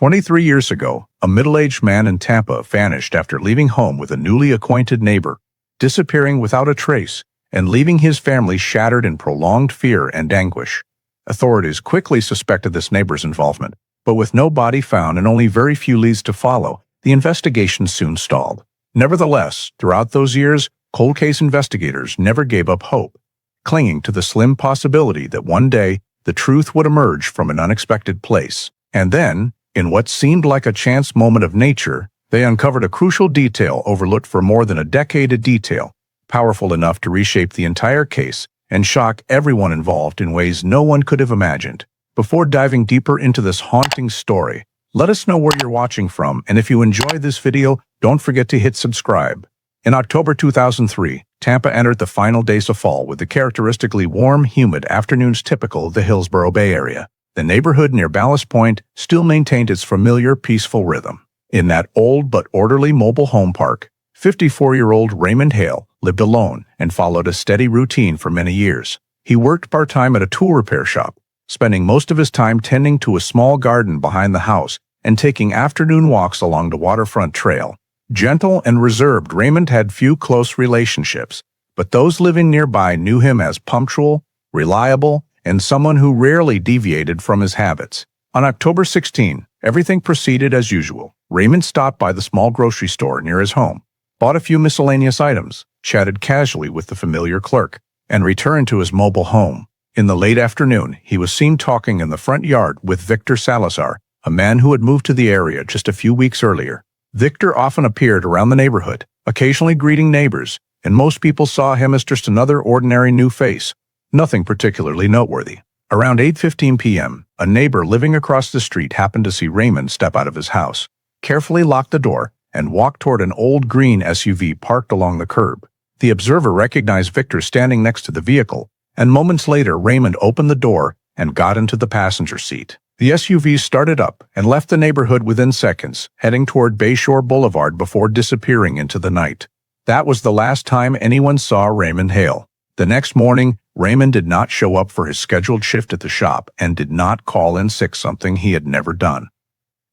23 years ago, a middle-aged man in Tampa vanished after leaving home with a newly acquainted neighbor, disappearing without a trace and leaving his family shattered in prolonged fear and anguish. Authorities quickly suspected this neighbor's involvement, but with no body found and only very few leads to follow, the investigation soon stalled. Nevertheless, throughout those years, cold case investigators never gave up hope, clinging to the slim possibility that one day the truth would emerge from an unexpected place. And then, in what seemed like a chance moment of nature, they uncovered a crucial detail overlooked for more than a decade, a detail powerful enough to reshape the entire case and shock everyone involved in ways no one could have imagined. Before diving deeper into this haunting story, let us know where you're watching from, and if you enjoyed this video, don't forget to hit subscribe. In October 2003, Tampa entered the final days of fall with the characteristically warm, humid afternoons typical of the Hillsborough Bay Area. The neighborhood near Ballast Point still maintained its familiar, peaceful rhythm. In that old but orderly mobile home park, 54-year-old Raymond Hale lived alone and followed a steady routine for many years. He worked part-time at a tool repair shop, spending most of his time tending to a small garden behind the house and taking afternoon walks along the waterfront trail. Gentle and reserved, Raymond had few close relationships, but those living nearby knew him as punctual, reliable, and someone who rarely deviated from his habits. On October 16, everything proceeded as usual. Raymond stopped by the small grocery store near his home, bought a few miscellaneous items, chatted casually with the familiar clerk, and returned to his mobile home. In the late afternoon, he was seen talking in the front yard with Victor Salazar, a man who had moved to the area just a few weeks earlier. Victor often appeared around the neighborhood, occasionally greeting neighbors, and most people saw him as just another ordinary new face, nothing particularly noteworthy. Around 8:15 p.m., a neighbor living across the street happened to see Raymond step out of his house, carefully lock the door, and walk toward an old green SUV parked along the curb. The observer recognized Victor standing next to the vehicle, and moments later Raymond opened the door and got into the passenger seat. The SUV started up and left the neighborhood within seconds, heading toward Bayshore Boulevard before disappearing into the night. That was the last time anyone saw Raymond Hale. The next morning, Raymond did not show up for his scheduled shift at the shop and did not call in sick, something he had never done.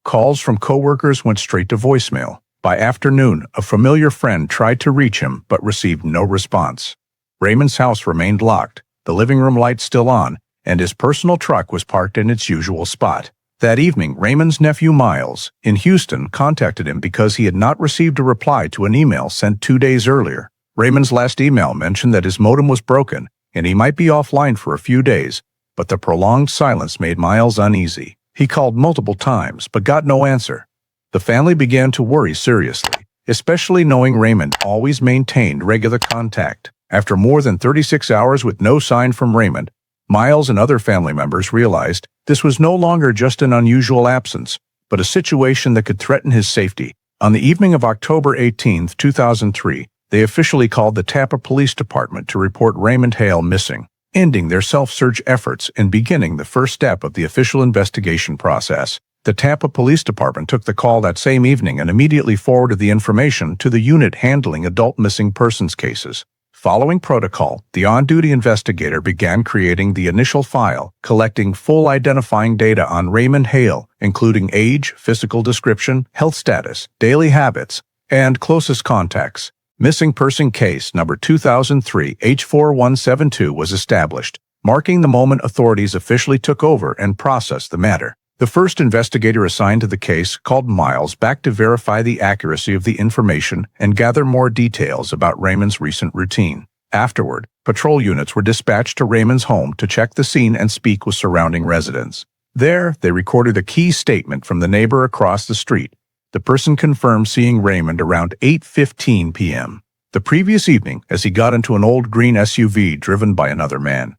Calls from coworkers went straight to voicemail. By afternoon, a familiar friend tried to reach him but received no response. Raymond's house remained locked, the living room light still on, and his personal truck was parked in its usual spot. That evening, Raymond's nephew Miles, in Houston, contacted him because he had not received a reply to an email sent 2 days earlier. Raymond's last email mentioned that his modem was broken and he might be offline for a few days, but the prolonged silence made Miles uneasy. He called multiple times but got no answer. The family began to worry seriously, especially knowing Raymond always maintained regular contact. After more than 36 hours with no sign from Raymond, Miles and other family members realized this was no longer just an unusual absence, but a situation that could threaten his safety. On the evening of October 18, 2003, they officially called the Tampa Police Department to report Raymond Hale missing, ending their self-search efforts and beginning the first step of the official investigation process. The Tampa Police Department took the call that same evening and immediately forwarded the information to the unit handling adult missing persons cases. Following protocol, the on-duty investigator began creating the initial file, collecting full identifying data on Raymond Hale, including age, physical description, health status, daily habits, and closest contacts. Missing person case number 2003 H4172 was established, marking the moment authorities officially took over and processed the matter. The first investigator assigned to the case called Miles back to verify the accuracy of the information and gather more details about Raymond's recent routine. Afterward, patrol units were dispatched to Raymond's home to check the scene and speak with surrounding residents. There, they recorded a key statement from the neighbor across the street. The person confirmed seeing Raymond around 8:15 p.m. the previous evening as he got into an old green SUV driven by another man.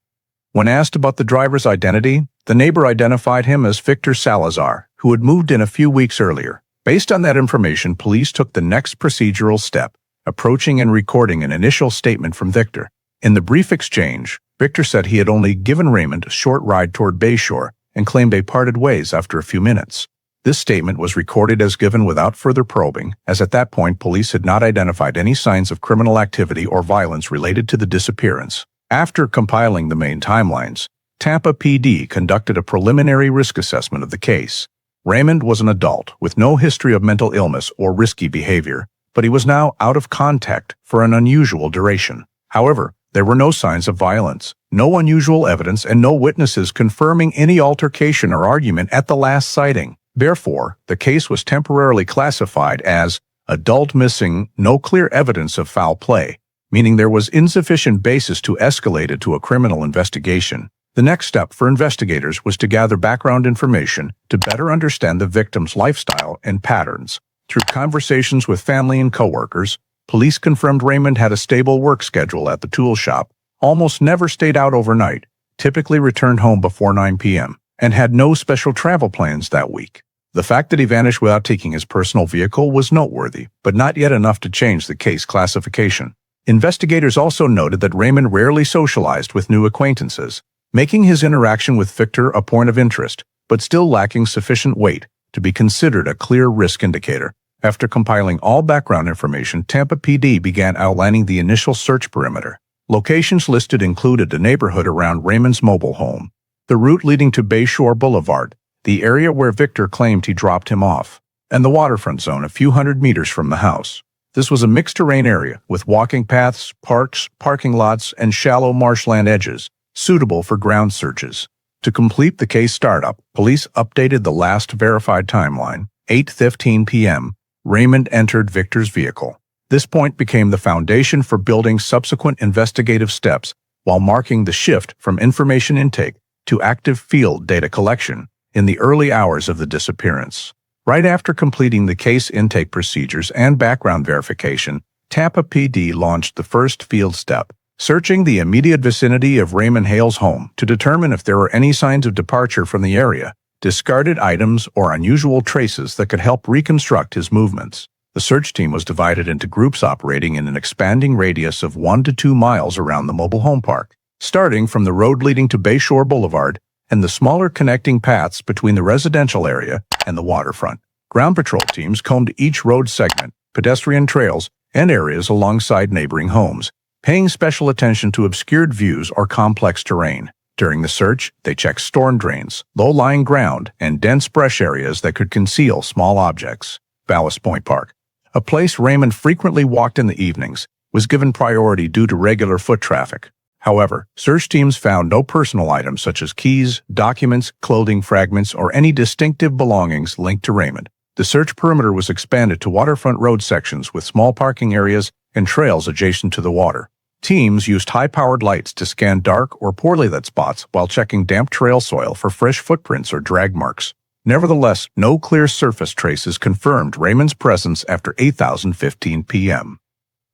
When asked about the driver's identity, the neighbor identified him as Victor Salazar, who had moved in a few weeks earlier. Based on that information, police took the next procedural step, approaching and recording an initial statement from Victor. In the brief exchange, Victor said he had only given Raymond a short ride toward Bayshore and claimed they parted ways after a few minutes. This statement was recorded as given without further probing, as at that point police had not identified any signs of criminal activity or violence related to the disappearance. After compiling the main timelines, Tampa PD conducted a preliminary risk assessment of the case. Raymond was an adult with no history of mental illness or risky behavior, but he was now out of contact for an unusual duration. However, there were no signs of violence, no unusual evidence, and no witnesses confirming any altercation or argument at the last sighting. Therefore, the case was temporarily classified as adult missing, no clear evidence of foul play, meaning there was insufficient basis to escalate it to a criminal investigation. The next step for investigators was to gather background information to better understand the victim's lifestyle and patterns. Through conversations with family and coworkers, police confirmed Raymond had a stable work schedule at the tool shop, almost never stayed out overnight, typically returned home before 9 p.m., and had no special travel plans that week. The fact that he vanished without taking his personal vehicle was noteworthy, but not yet enough to change the case classification. Investigators also noted that Raymond rarely socialized with new acquaintances, making his interaction with Victor a point of interest, but still lacking sufficient weight to be considered a clear risk indicator. After compiling all background information, Tampa PD began outlining the initial search perimeter. Locations listed included the neighborhood around Raymond's mobile home, the route leading to Bayshore Boulevard, the area where Victor claimed he dropped him off, and the waterfront zone a few hundred meters from the house. This was a mixed-terrain area with walking paths, parks, parking lots, and shallow marshland edges, suitable for ground searches. To complete the case startup, police updated the last verified timeline, 8:15 p.m. Raymond entered Victor's vehicle. This point became the foundation for building subsequent investigative steps while marking the shift from information intake to active field data collection in the early hours of the disappearance. Right after completing the case intake procedures and background verification, Tampa PD launched the first field step, searching the immediate vicinity of Raymond Hale's home to determine if there were any signs of departure from the area, discarded items, or unusual traces that could help reconstruct his movements. The search team was divided into groups operating in an expanding radius of 1 to 2 miles around the mobile home park, starting from the road leading to Bayshore Boulevard and the smaller connecting paths between the residential area and the waterfront. Ground patrol teams combed each road segment, pedestrian trails, and areas alongside neighboring homes, paying special attention to obscured views or complex terrain. During the search, they checked storm drains, low-lying ground, and dense brush areas that could conceal small objects. Ballast Point Park, a place Raymond frequently walked in the evenings, was given priority due to regular foot traffic. However, search teams found no personal items such as keys, documents, clothing fragments, or any distinctive belongings linked to Raymond. The search perimeter was expanded to waterfront road sections with small parking areas and trails adjacent to the water. Teams used high-powered lights to scan dark or poorly lit spots while checking damp trail soil for fresh footprints or drag marks. Nevertheless, no clear surface traces confirmed Raymond's presence after 8:15 p.m.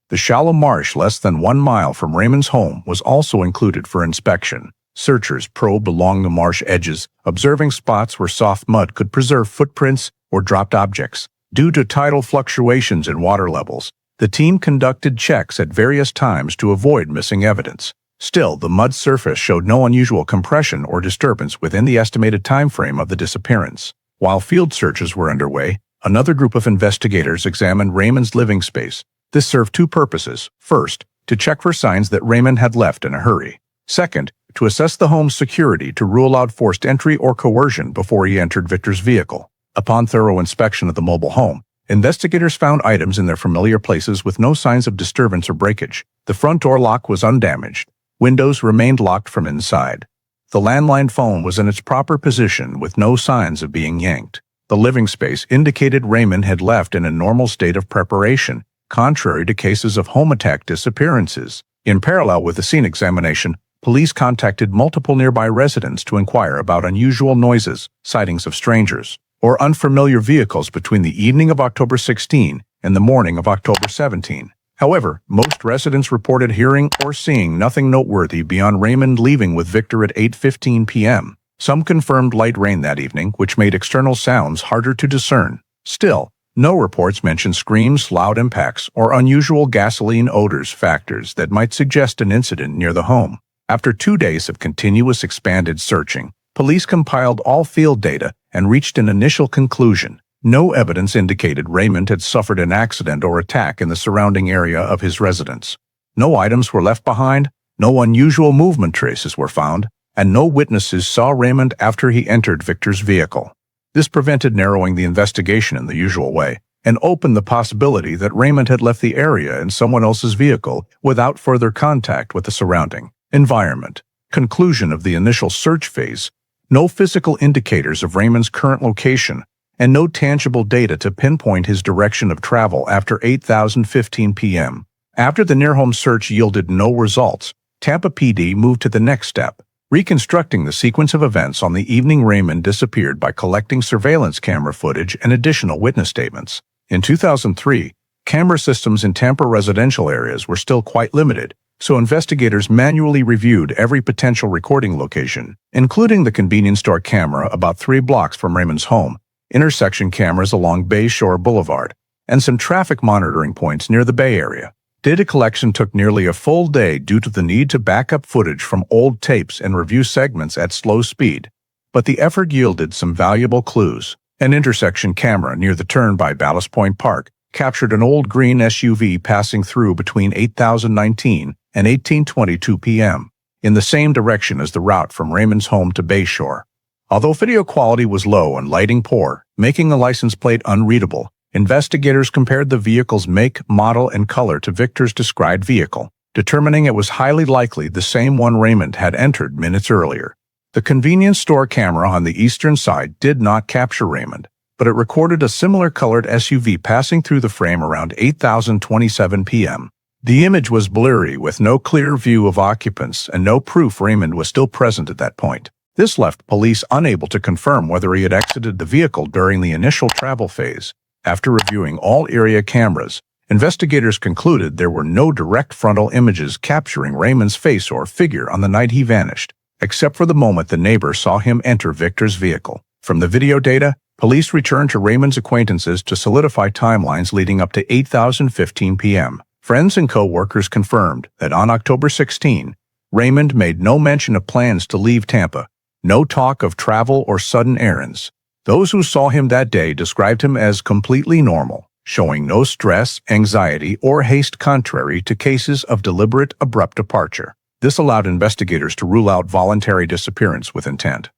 The shallow marsh less than 1 mile from Raymond's home was also included for inspection. Searchers probed along the marsh edges, observing spots where soft mud could preserve footprints or dropped objects. Due to tidal fluctuations in water levels, the team conducted checks at various times to avoid missing evidence. Still, the mud surface showed no unusual compression or disturbance within the estimated time frame of the disappearance. While field searches were underway, another group of investigators examined Raymond's living space. This served two purposes. First, to check for signs that Raymond had left in a hurry. Second, to assess the home's security to rule out forced entry or coercion before he entered Victor's vehicle. Upon thorough inspection of the mobile home, investigators found items in their familiar places with no signs of disturbance or breakage. The front door lock was undamaged. Windows remained locked from inside. The landline phone was in its proper position with no signs of being yanked. The living space indicated Raymond had left in a normal state of preparation, contrary to cases of home attack disappearances. In parallel with the scene examination, police contacted multiple nearby residents to inquire about unusual noises, sightings of strangers, or unfamiliar vehicles between the evening of October 16 and the morning of October 17. However, most residents reported hearing or seeing nothing noteworthy beyond Raymond leaving with Victor at 8:15 p.m. Some confirmed light rain that evening, which made external sounds harder to discern. Still, no reports mentioned screams, loud impacts, or unusual gasoline odors, factors that might suggest an incident near the home. After 2 days of continuous expanded searching, police compiled all field data and reached an initial conclusion. No evidence indicated Raymond had suffered an accident or attack in the surrounding area of his residence. No items were left behind, no unusual movement traces were found, and no witnesses saw Raymond after he entered Victor's vehicle. This prevented narrowing the investigation in the usual way, and opened the possibility that Raymond had left the area in someone else's vehicle without further contact with the surrounding environment. Conclusion of the initial search phase: no physical indicators of Raymond's current location, and no tangible data to pinpoint his direction of travel after 8:15 p.m. After the near-home search yielded no results, Tampa PD moved to the next step, reconstructing the sequence of events on the evening Raymond disappeared by collecting surveillance camera footage and additional witness statements. In 2003, camera systems in Tampa residential areas were still quite limited, so investigators manually reviewed every potential recording location, including the convenience store camera about 3 blocks from Raymond's home, intersection cameras along Bay Shore Boulevard, and some traffic monitoring points near the Bay Area. Data collection took nearly a full day due to the need to back up footage from old tapes and review segments at slow speed, but the effort yielded some valuable clues. An intersection camera near the turn by Ballast Point Park captured an old green SUV passing through between 8:19 and 18:22 p.m. in the same direction as the route from Raymond's home to Bay Shore. Although video quality was low and lighting poor, making the license plate unreadable, investigators compared the vehicle's make, model, and color to Victor's described vehicle, determining it was highly likely the same one Raymond had entered minutes earlier. The convenience store camera on the eastern side did not capture Raymond, but it recorded a similar colored SUV passing through the frame around 8:27 p.m. The image was blurry with no clear view of occupants and no proof Raymond was still present at that point. This left police unable to confirm whether he had exited the vehicle during the initial travel phase. After reviewing all area cameras, investigators concluded there were no direct frontal images capturing Raymond's face or figure on the night he vanished, except for the moment the neighbor saw him enter Victor's vehicle. From the video data, police returned to Raymond's acquaintances to solidify timelines leading up to 8:15 p.m. Friends and co-workers confirmed that on October 16, Raymond made no mention of plans to leave Tampa, no talk of travel or sudden errands. Those who saw him that day described him as completely normal, showing no stress, anxiety, or haste contrary to cases of deliberate, abrupt departure. This allowed investigators to rule out voluntary disappearance with intent.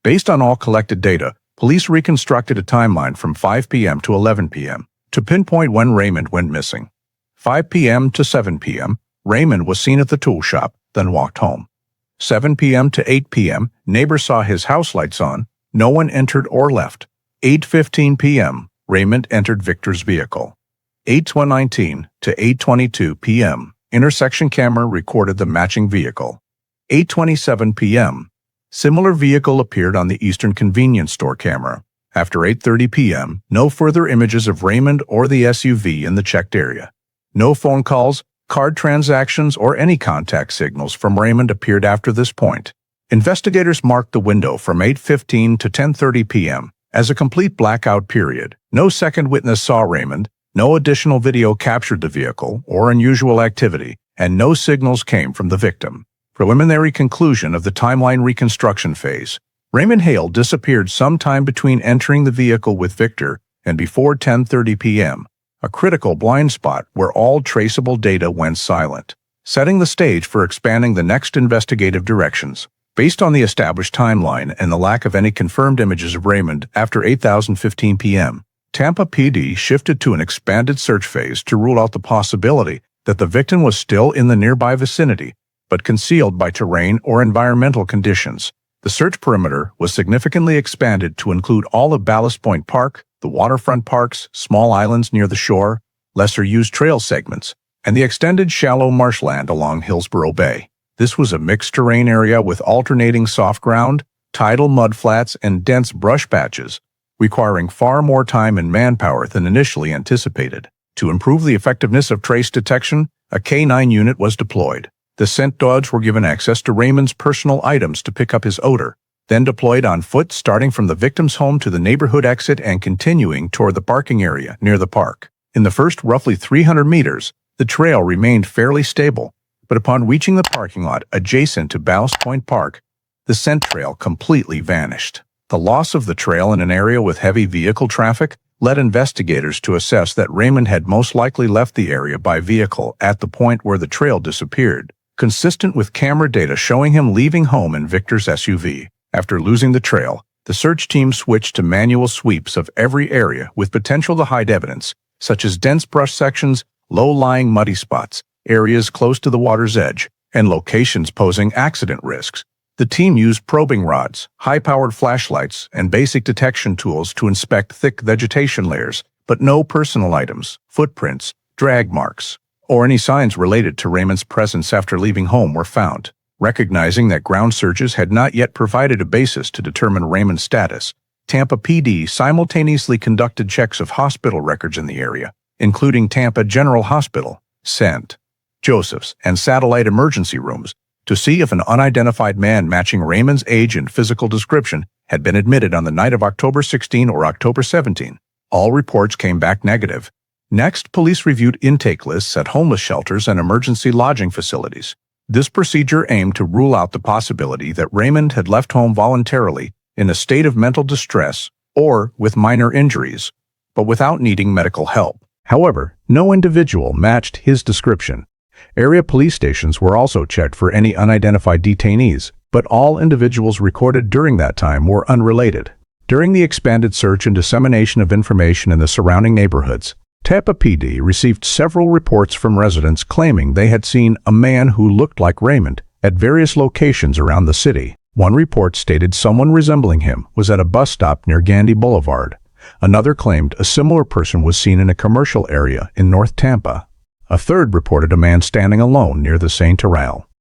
Based on all collected data, police reconstructed a timeline from 5 p.m. to 11 p.m. to pinpoint when Raymond went missing. 5 p.m. to 7 p.m., Raymond was seen at the tool shop, then walked home. 7 p.m. to 8 p.m., neighbors saw his house lights on. No one entered or left. 8:15 p.m., Raymond entered Victor's vehicle. 8:19 to 8:22 p.m., intersection camera recorded the matching vehicle. 8:27 p.m., similar vehicle appeared on the eastern convenience store camera. After 8:30 p.m., no further images of Raymond or the SUV in the checked area. No phone calls, card transactions, or any contact signals from Raymond appeared after this point. Investigators marked the window from 8:15 to 10:30 p.m. as a complete blackout period. No second witness saw Raymond, no additional video captured the vehicle or unusual activity, and no signals came from the victim. Preliminary conclusion of the timeline reconstruction phase: Raymond Hale disappeared sometime between entering the vehicle with Victor and before 10:30 p.m., a critical blind spot where all traceable data went silent, setting the stage for expanding the next investigative directions. Based on the established timeline and the lack of any confirmed images of Raymond after 8:15 p.m., Tampa PD shifted to an expanded search phase to rule out the possibility that the victim was still in the nearby vicinity, but concealed by terrain or environmental conditions. The search perimeter was significantly expanded to include all of Ballast Point Park, the waterfront parks, small islands near the shore, lesser-used trail segments, and the extended shallow marshland along Hillsborough Bay. This was a mixed terrain area with alternating soft ground, tidal mudflats, and dense brush patches, requiring far more time and manpower than initially anticipated. To improve the effectiveness of trace detection, a K9 unit was deployed. The scent dogs were given access to Raymond's personal items to pick up his odor, then deployed on foot starting from the victim's home to the neighborhood exit and continuing toward the parking area near the park. In the first roughly 300 meters, the trail remained fairly stable, but upon reaching the parking lot adjacent to Ballast Point Park, the scent trail completely vanished. The loss of the trail in an area with heavy vehicle traffic led investigators to assess that Raymond had most likely left the area by vehicle at the point where the trail disappeared, consistent with camera data showing him leaving home in Victor's SUV. After losing the trail, The search team switched to manual sweeps of every area with potential to hide evidence, such as dense brush sections, low-lying muddy spots, areas close to the water's edge, and locations posing accident risks. The team used probing rods, high-powered flashlights, and basic detection tools to inspect thick vegetation layers, but no personal items, footprints, drag marks, or any signs related to Raymond's presence after leaving home were found. Recognizing that ground searches had not yet provided a basis to determine Raymond's status, Tampa PD simultaneously conducted checks of hospital records in the area, including Tampa General Hospital, St. Joseph's, and satellite emergency rooms, to see if an unidentified man matching Raymond's age and physical description had been admitted on the night of October 16 or October 17. All reports came back negative. Next, police reviewed intake lists at homeless shelters and emergency lodging facilities. This procedure aimed to rule out the possibility that Raymond had left home voluntarily in a state of mental distress or with minor injuries, but without needing medical help. However, no individual matched his description. Area police stations were also checked for any unidentified detainees, but all individuals recorded during that time were unrelated. During the expanded search and dissemination of information in the surrounding neighborhoods, Tampa PD received several reports from residents claiming they had seen a man who looked like Raymond at various locations around the city. One report stated someone resembling him was at a bus stop near Gandy Boulevard. Another claimed a similar person was seen in a commercial area in North Tampa. A third reported a man standing alone near the St.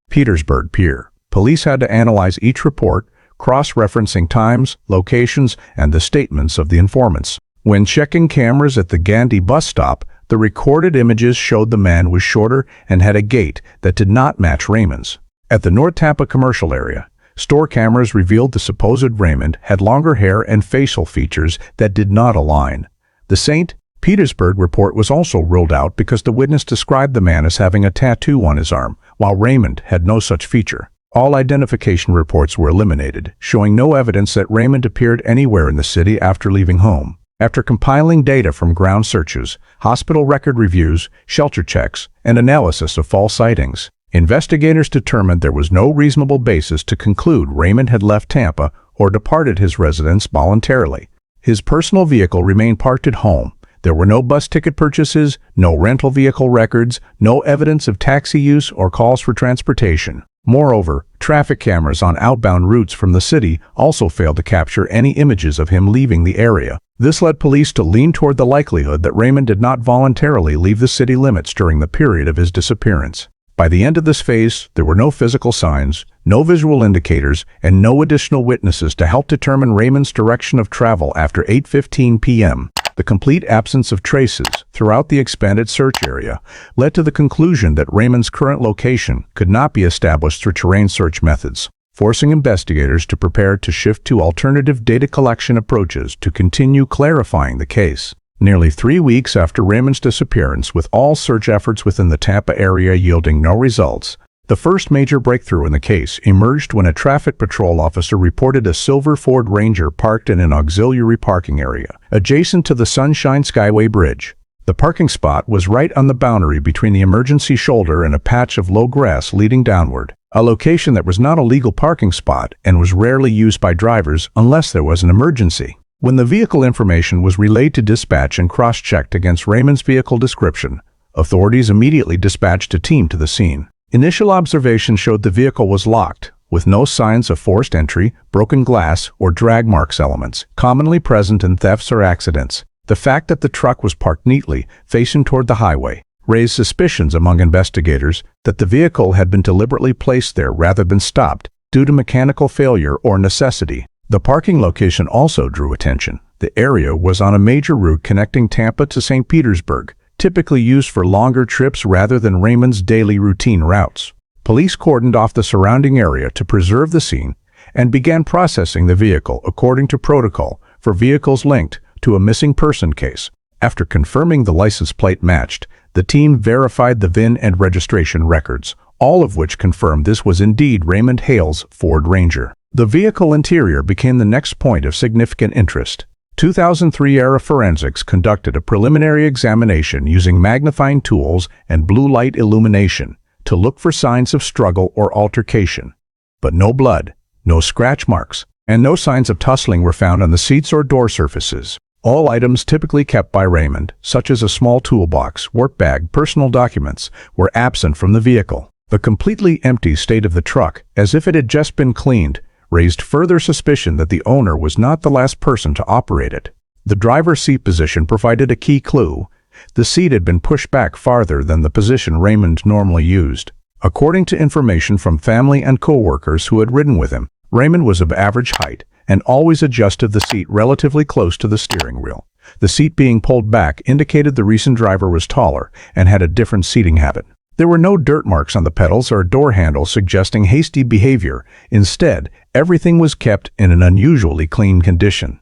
Petersburg Pier. Police had to analyze each report, cross-referencing times, locations, and the statements of the informants. When checking cameras at the Gandy bus stop, the recorded images showed the man was shorter and had a gait that did not match Raymond's. At the North Tampa commercial area, store cameras revealed the supposed Raymond had longer hair and facial features that did not align. The St. Petersburg report was also ruled out because the witness described the man as having a tattoo on his arm, while Raymond had no such feature. All identification reports were eliminated, showing no evidence that Raymond appeared anywhere in the city after leaving home. After compiling data from ground searches, hospital record reviews, shelter checks, and analysis of false sightings, investigators determined there was no reasonable basis to conclude Raymond had left Tampa or departed his residence voluntarily. His personal vehicle remained parked at home. There were no bus ticket purchases, no rental vehicle records, no evidence of taxi use or calls for transportation. Moreover, traffic cameras on outbound routes from the city also failed to capture any images of him leaving the area. This led police to lean toward the likelihood that Raymond did not voluntarily leave the city limits during the period of his disappearance. By the end of this phase, there were no physical signs, no visual indicators, and no additional witnesses to help determine Raymond's direction of travel after 8:15 p.m. The complete absence of traces throughout the expanded search area led to the conclusion that Raymond's current location could not be established through terrain search methods, forcing investigators to prepare to shift to alternative data collection approaches to continue clarifying the case. Nearly 3 weeks after Raymond's disappearance, with all search efforts within the Tampa area yielding no results, the first major breakthrough in the case emerged when a traffic patrol officer reported a silver Ford Ranger parked in an auxiliary parking area adjacent to the Sunshine Skyway Bridge. The parking spot was right on the boundary between the emergency shoulder and a patch of low grass leading downward, a location that was not a legal parking spot and was rarely used by drivers unless there was an emergency. When the vehicle information was relayed to dispatch and cross-checked against Raymond's vehicle description, authorities immediately dispatched a team to the scene. Initial observation showed the vehicle was locked, with no signs of forced entry, broken glass, or drag marks, elements commonly present in thefts or accidents. The fact that the truck was parked neatly, facing toward the highway, raised suspicions among investigators that the vehicle had been deliberately placed there rather than stopped due to mechanical failure or necessity. The parking location also drew attention. The area was on a major route connecting Tampa to St. Petersburg, typically used for longer trips rather than Raymond's daily routine routes. Police cordoned off the surrounding area to preserve the scene and began processing the vehicle according to protocol for vehicles linked to a missing person case. After confirming the license plate matched, the team verified the VIN and registration records, all of which confirmed this was indeed Raymond Hale's Ford Ranger. The vehicle interior became the next point of significant interest. 2003-era forensics conducted a preliminary examination using magnifying tools and blue light illumination to look for signs of struggle or altercation. But no blood, no scratch marks, and no signs of tussling were found on the seats or door surfaces. All items typically kept by Raymond, such as a small toolbox, work bag, personal documents, were absent from the vehicle. The completely empty state of the truck, as if it had just been cleaned, raised further suspicion that the owner was not the last person to operate it. The driver's seat position provided a key clue. The seat had been pushed back farther than the position Raymond normally used. According to information from family and co-workers who had ridden with him, Raymond was of average height and always adjusted the seat relatively close to the steering wheel. The seat being pulled back indicated the recent driver was taller and had a different seating habit. There were no dirt marks on the pedals or door handle suggesting hasty behavior. Instead, everything was kept in an unusually clean condition.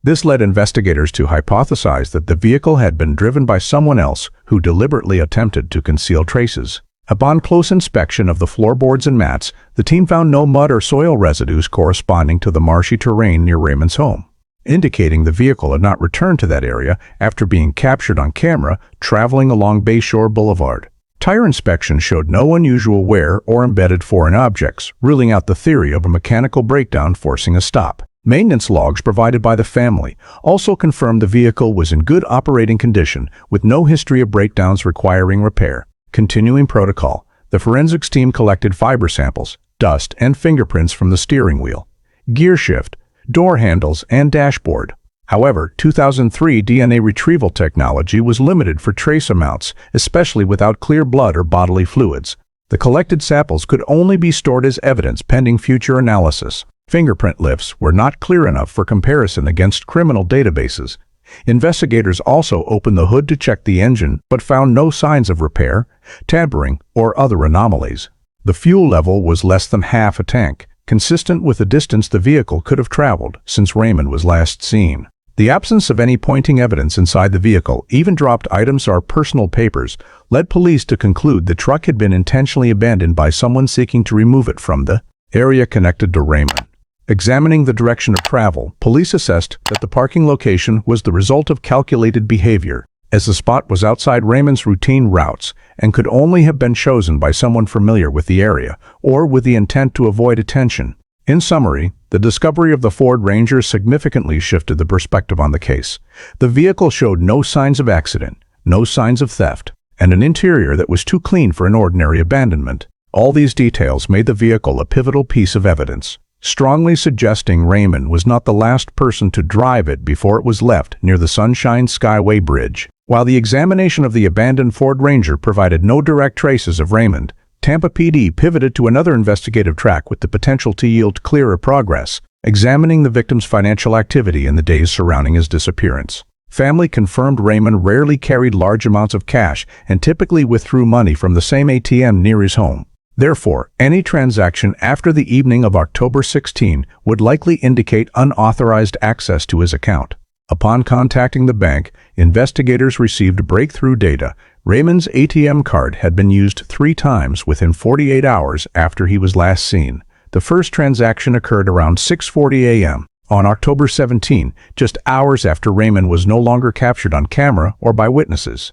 This led investigators to hypothesize that the vehicle had been driven by someone else who deliberately attempted to conceal traces. Upon close inspection of the floorboards and mats, the team found no mud or soil residues corresponding to the marshy terrain near Raymond's home, indicating the vehicle had not returned to that area after being captured on camera traveling along Bayshore Boulevard. Tire inspection showed no unusual wear or embedded foreign objects, ruling out the theory of a mechanical breakdown forcing a stop. Maintenance logs provided by the family also confirmed the vehicle was in good operating condition with no history of breakdowns requiring repair. Continuing protocol, the forensics team collected fiber samples, dust, and fingerprints from the steering wheel, gear shift, door handles, and dashboard. However, 2003 DNA retrieval technology was limited for trace amounts, especially without clear blood or bodily fluids. The collected samples could only be stored as evidence pending future analysis. Fingerprint lifts were not clear enough for comparison against criminal databases. Investigators also opened the hood to check the engine, but found no signs of repair, tampering, or other anomalies. The fuel level was less than half a tank, consistent with the distance the vehicle could have traveled since Raymond was last seen. The absence of any pointing evidence inside the vehicle, even dropped items or personal papers, led police to conclude the truck had been intentionally abandoned by someone seeking to remove it from the area connected to Raymond. Examining the direction of travel, police assessed that the parking location was the result of calculated behavior, as the spot was outside Raymond's routine routes and could only have been chosen by someone familiar with the area or with the intent to avoid attention. In summary, the discovery of the Ford Ranger significantly shifted the perspective on the case. The vehicle showed no signs of accident, no signs of theft, and an interior that was too clean for an ordinary abandonment. All these details made the vehicle a pivotal piece of evidence, strongly suggesting Raymond was not the last person to drive it before it was left near the Sunshine Skyway Bridge. While the examination of the abandoned Ford Ranger provided no direct traces of Raymond, Tampa PD pivoted to another investigative track with the potential to yield clearer progress, examining the victim's financial activity in the days surrounding his disappearance. Family confirmed Raymond rarely carried large amounts of cash and typically withdrew money from the same ATM near his home. Therefore, any transaction after the evening of October 16 would likely indicate unauthorized access to his account. Upon contacting the bank, investigators received breakthrough data. Raymond's ATM card had been used 3 times within 48 hours after he was last seen. The first transaction occurred around 6:40 a.m. on October 17, just hours after Raymond was no longer captured on camera or by witnesses.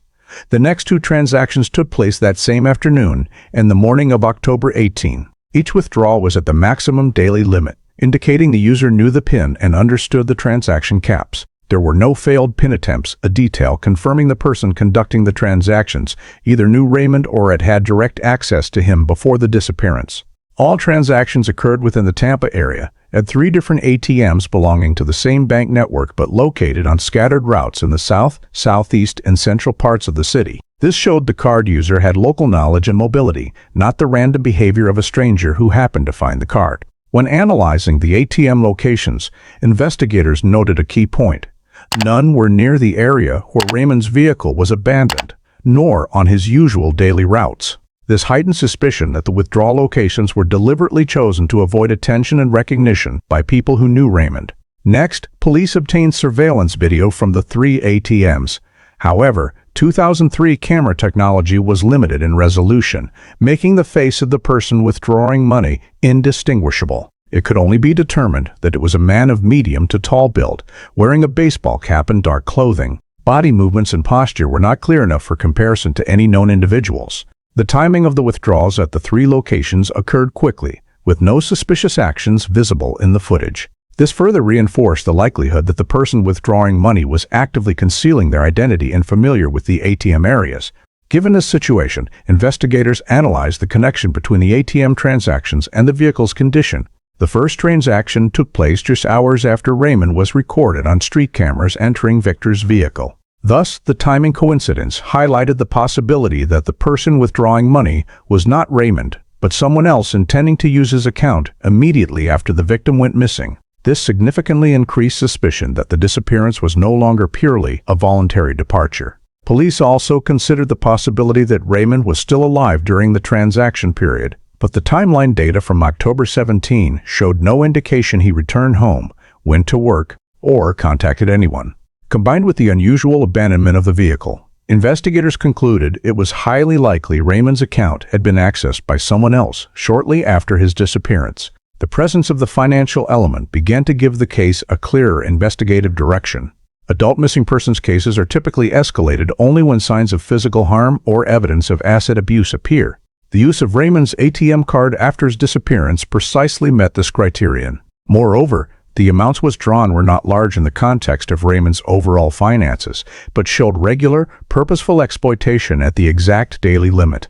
The next 2 transactions took place that same afternoon and the morning of October 18. Each withdrawal was at the maximum daily limit, indicating the user knew the PIN and understood the transaction caps. There were no failed PIN attempts, a detail confirming the person conducting the transactions either knew Raymond or had had direct access to him before the disappearance. All transactions occurred within the Tampa area, at 3 different ATMs belonging to the same bank network but located on scattered routes in the south, southeast, and central parts of the city. This showed the card user had local knowledge and mobility, not the random behavior of a stranger who happened to find the card. When analyzing the ATM locations, investigators noted a key point. None were near the area where Raymond's vehicle was abandoned, nor on his usual daily routes. This heightened suspicion that the withdrawal locations were deliberately chosen to avoid attention and recognition by people who knew Raymond. Next, police obtained surveillance video from the 3 ATMs. However, 2003 camera technology was limited in resolution, making the face of the person withdrawing money indistinguishable. It could only be determined that it was a man of medium to tall build, wearing a baseball cap and dark clothing. Body movements and posture were not clear enough for comparison to any known individuals. The timing of the withdrawals at the 3 locations occurred quickly, with no suspicious actions visible in the footage. This further reinforced the likelihood that the person withdrawing money was actively concealing their identity and familiar with the ATM areas. Given this situation, investigators analyzed the connection between the ATM transactions and the vehicle's condition. The first transaction took place just hours after Raymond was recorded on street cameras entering Victor's vehicle. Thus, the timing coincidence highlighted the possibility that the person withdrawing money was not Raymond, but someone else intending to use his account immediately after the victim went missing. This significantly increased suspicion that the disappearance was no longer purely a voluntary departure. Police also considered the possibility that Raymond was still alive during the transaction period, but the timeline data from October 17 showed no indication he returned home, went to work, or contacted anyone. Combined with the unusual abandonment of the vehicle, investigators concluded it was highly likely Raymond's account had been accessed by someone else shortly after his disappearance. The presence of the financial element began to give the case a clearer investigative direction. Adult missing persons cases are typically escalated only when signs of physical harm or evidence of asset abuse appear. The use of Raymond's ATM card after his disappearance precisely met this criterion. Moreover, the amounts withdrawn were not large in the context of Raymond's overall finances, but showed regular, purposeful exploitation at the exact daily limit.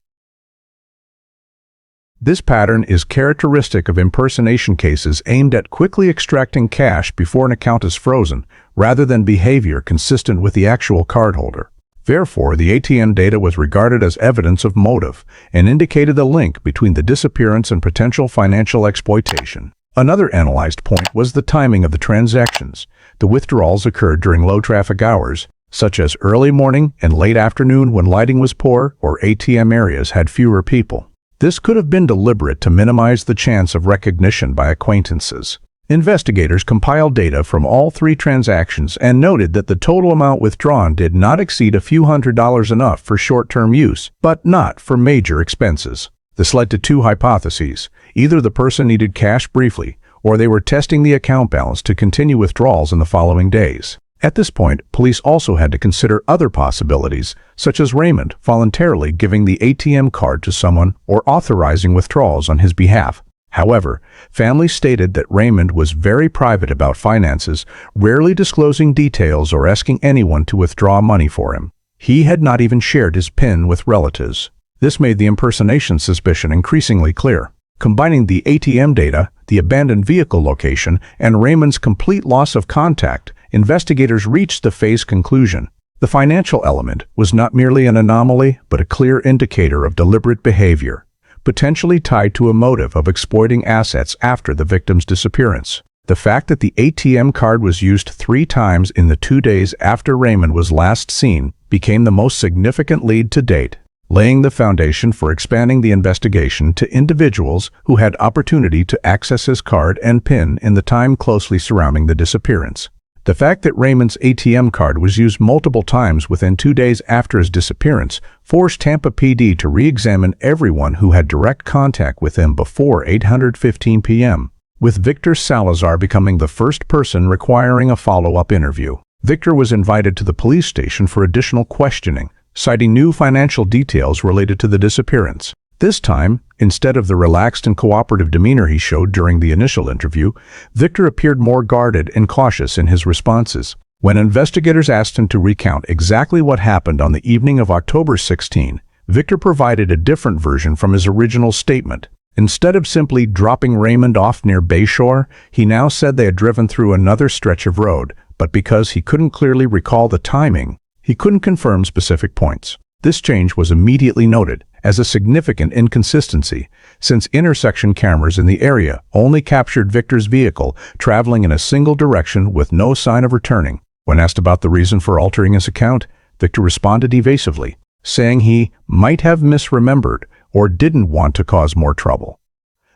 This pattern is characteristic of impersonation cases aimed at quickly extracting cash before an account is frozen, rather than behavior consistent with the actual cardholder. Therefore, the ATM data was regarded as evidence of motive and indicated a link between the disappearance and potential financial exploitation. Another analyzed point was the timing of the transactions. The withdrawals occurred during low-traffic hours, such as early morning and late afternoon when lighting was poor or ATM areas had fewer people. This could have been deliberate to minimize the chance of recognition by acquaintances. Investigators compiled data from all three transactions and noted that the total amount withdrawn did not exceed a few $100s, enough for short-term use, but not for major expenses. This led to two hypotheses. Either the person needed cash briefly, or they were testing the account balance to continue withdrawals in the following days. At this point, police also had to consider other possibilities, such as Raymond voluntarily giving the ATM card to someone or authorizing withdrawals on his behalf. However, families stated that Raymond was very private about finances, rarely disclosing details or asking anyone to withdraw money for him. He had not even shared his PIN with relatives. This made the impersonation suspicion increasingly clear. Combining the ATM data, the abandoned vehicle location, and Raymond's complete loss of contact, investigators reached the phase conclusion. The financial element was not merely an anomaly, but a clear indicator of deliberate behavior, potentially tied to a motive of exploiting assets after the victim's disappearance. The fact that the ATM card was used 3 times in the 2 days after Raymond was last seen became the most significant lead to date, laying the foundation for expanding the investigation to individuals who had opportunity to access his card and PIN in the time closely surrounding the disappearance. The fact that Raymond's ATM card was used multiple times within 2 days after his disappearance forced Tampa PD to re-examine everyone who had direct contact with him before 8:15 p.m., with Victor Salazar becoming the first person requiring a follow-up interview. Victor was invited to the police station for additional questioning, citing new financial details related to the disappearance. This time, instead of the relaxed and cooperative demeanor he showed during the initial interview, Victor appeared more guarded and cautious in his responses. When investigators asked him to recount exactly what happened on the evening of October 16, Victor provided a different version from his original statement. Instead of simply dropping Raymond off near Bayshore, he now said they had driven through another stretch of road, but because he couldn't clearly recall the timing, he couldn't confirm specific points. This change was immediately noted as a significant inconsistency, since intersection cameras in the area only captured Victor's vehicle traveling in a single direction with no sign of returning. When asked about the reason for altering his account, Victor responded evasively, saying he might have misremembered or didn't want to cause more trouble.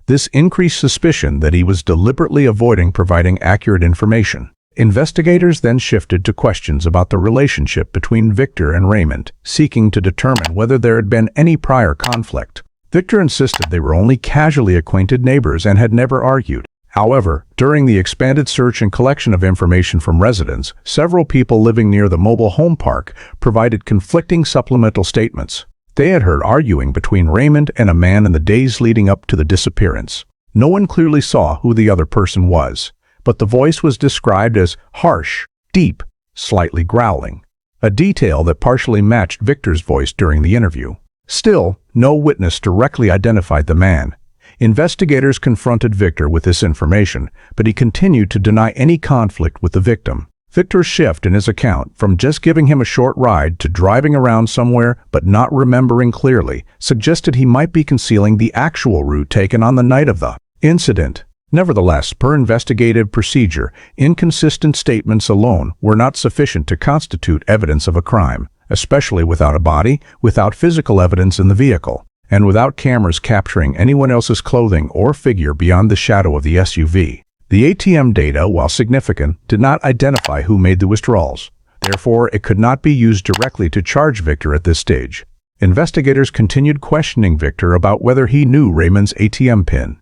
This increased suspicion that he was deliberately avoiding providing accurate information. Investigators then shifted to questions about the relationship between Victor and Raymond, seeking to determine whether there had been any prior conflict. Victor insisted they were only casually acquainted neighbors and had never argued. However, during the expanded search and collection of information from residents, several people living near the mobile home park provided conflicting supplemental statements. They had heard arguing between Raymond and a man in the days leading up to the disappearance. No one clearly saw who the other person was, but the voice was described as harsh, deep, slightly growling, a detail that partially matched Victor's voice during the interview. Still, no witness directly identified the man. Investigators confronted Victor with this information, but he continued to deny any conflict with the victim. Victor's shift in his account, from just giving him a short ride to driving around somewhere but not remembering clearly, suggested he might be concealing the actual route taken on the night of the incident. Nevertheless, per investigative procedure, inconsistent statements alone were not sufficient to constitute evidence of a crime, especially without a body, without physical evidence in the vehicle, and without cameras capturing anyone else's clothing or figure beyond the shadow of the SUV. The ATM data, while significant, did not identify who made the withdrawals. Therefore, it could not be used directly to charge Victor at this stage. Investigators continued questioning Victor about whether he knew Raymond's ATM PIN.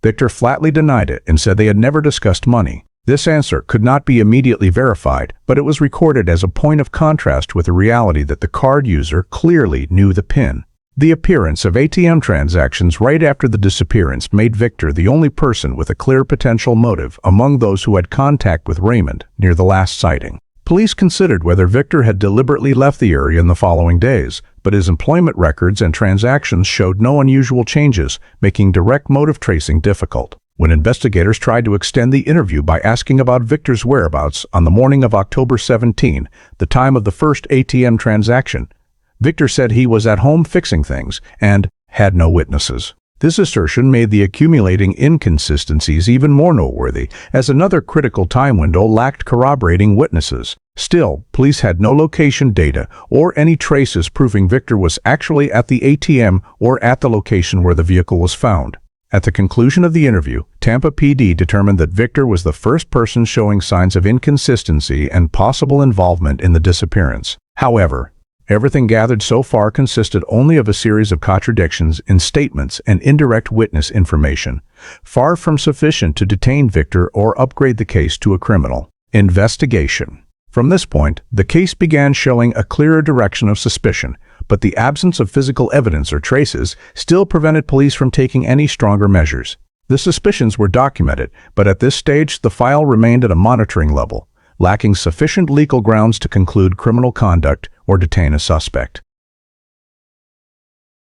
Victor flatly denied it and said they had never discussed money. This answer could not be immediately verified, but it was recorded as a point of contrast with the reality that the card user clearly knew the PIN. The appearance of ATM transactions right after the disappearance made Victor the only person with a clear potential motive among those who had contact with Raymond near the last sighting. Police considered whether Victor had deliberately left the area in the following days, but his employment records and transactions showed no unusual changes, making direct motive tracing difficult. When investigators tried to extend the interview by asking about Victor's whereabouts on the morning of October 17, the time of the first ATM transaction, Victor said he was at home fixing things and had no witnesses. This assertion made the accumulating inconsistencies even more noteworthy, as another critical time window lacked corroborating witnesses. Still, police had no location data or any traces proving Victor was actually at the ATM or at the location where the vehicle was found. At the conclusion of the interview, Tampa PD determined that Victor was the first person showing signs of inconsistency and possible involvement in the disappearance. However, everything gathered so far consisted only of a series of contradictions in statements and indirect witness information, far from sufficient to detain Victor or upgrade the case to a criminal investigation. From this point, the case began showing a clearer direction of suspicion, but the absence of physical evidence or traces still prevented police from taking any stronger measures. The suspicions were documented, but at this stage the file remained at a monitoring level, lacking sufficient legal grounds to conclude criminal conduct or detain a suspect.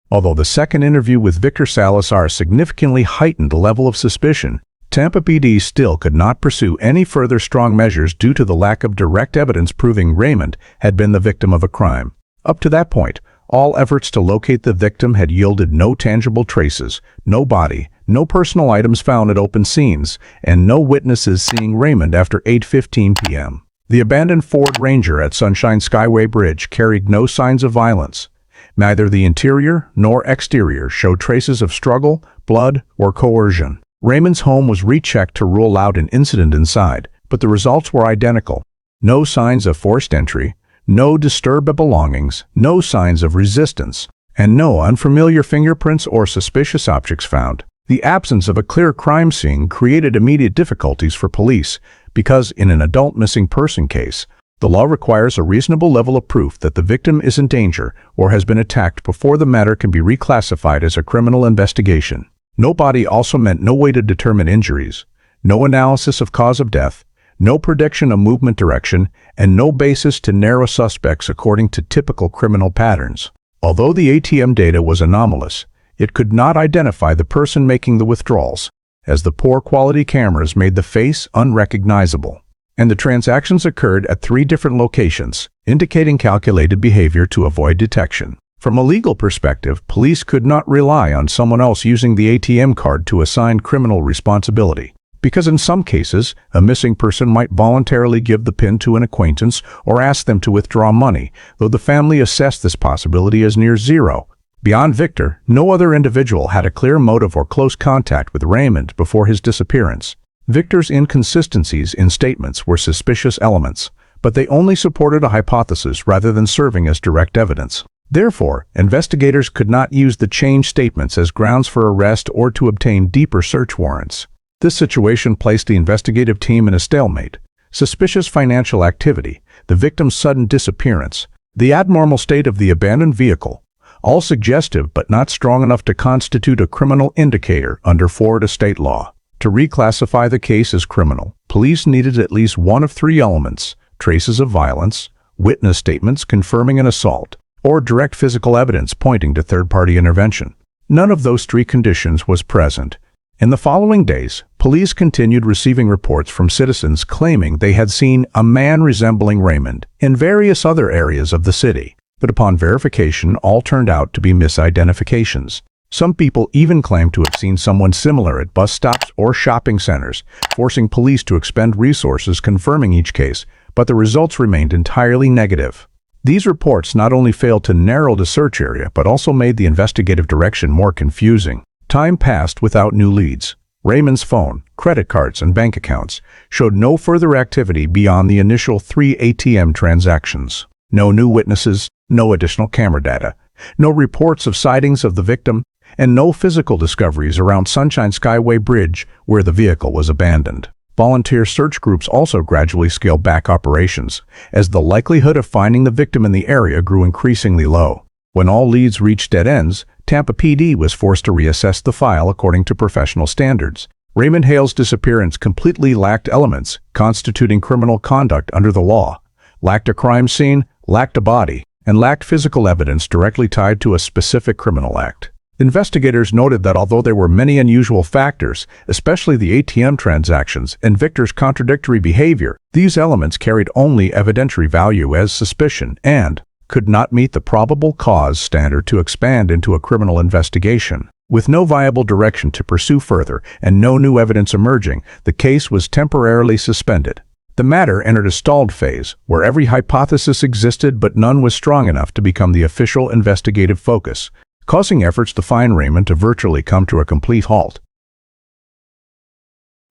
Although the second interview with Victor Salazar significantly heightened the level of suspicion, Tampa PD still could not pursue any further strong measures due to the lack of direct evidence proving Raymond had been the victim of a crime. Up to that point, all efforts to locate the victim had yielded no tangible traces, no body, no personal items found at open scenes, and no witnesses seeing Raymond after 8:15 p.m. The abandoned Ford Ranger at Sunshine Skyway Bridge carried no signs of violence. Neither the interior nor exterior showed traces of struggle, blood, or coercion. Raymond's home was rechecked to rule out an incident inside, but the results were identical. No signs of forced entry, no disturbed belongings, no signs of resistance, and no unfamiliar fingerprints or suspicious objects found. The absence of a clear crime scene created immediate difficulties for police because, in an adult missing person case, the law requires a reasonable level of proof that the victim is in danger or has been attacked before the matter can be reclassified as a criminal investigation. No body also meant no way to determine injuries, no analysis of cause of death, no prediction of movement direction, and no basis to narrow suspects according to typical criminal patterns. Although the ATM data was anomalous, it could not identify the person making the withdrawals, as the poor quality cameras made the face unrecognizable. And the transactions occurred at 3 different locations, indicating calculated behavior to avoid detection. From a legal perspective, police could not rely on someone else using the ATM card to assign criminal responsibility, because in some cases, a missing person might voluntarily give the PIN to an acquaintance or ask them to withdraw money, though the family assessed this possibility as near zero. Beyond Victor, no other individual had a clear motive or close contact with Raymond before his disappearance. Victor's inconsistencies in statements were suspicious elements, but they only supported a hypothesis rather than serving as direct evidence. Therefore, investigators could not use the changed statements as grounds for arrest or to obtain deeper search warrants. This situation placed the investigative team in a stalemate. Suspicious financial activity, the victim's sudden disappearance, the abnormal state of the abandoned vehicle, all suggestive but not strong enough to constitute a criminal indicator under Florida state law. To reclassify the case as criminal, police needed at least one of three elements: traces of violence, witness statements confirming an assault, or direct physical evidence pointing to third-party intervention. None of those three conditions was present. In the following days, police continued receiving reports from citizens claiming they had seen a man resembling Raymond in various other areas of the city. But upon verification, all turned out to be misidentifications. Some people even claimed to have seen someone similar at bus stops or shopping centers, forcing police to expend resources confirming each case, but the results remained entirely negative. These reports not only failed to narrow the search area, but also made the investigative direction more confusing. Time passed without new leads. Raymond's phone, credit cards, and bank accounts showed no further activity beyond the initial 3 ATM transactions. No new witnesses, no additional camera data, no reports of sightings of the victim, and no physical discoveries around Sunshine Skyway Bridge where the vehicle was abandoned. Volunteer search groups also gradually scaled back operations, as the likelihood of finding the victim in the area grew increasingly low. When all leads reached dead ends, Tampa PD was forced to reassess the file according to professional standards. Raymond Hale's disappearance completely lacked elements constituting criminal conduct under the law, lacked a crime scene, lacked a body, and lacked physical evidence directly tied to a specific criminal act. Investigators noted that although there were many unusual factors, especially the ATM transactions and Victor's contradictory behavior, these elements carried only evidentiary value as suspicion and could not meet the probable cause standard to expand into a criminal investigation. With no viable direction to pursue further and no new evidence emerging, the case was temporarily suspended. The matter entered a stalled phase, where every hypothesis existed but none was strong enough to become the official investigative focus, causing efforts to find Raymond to virtually come to a complete halt.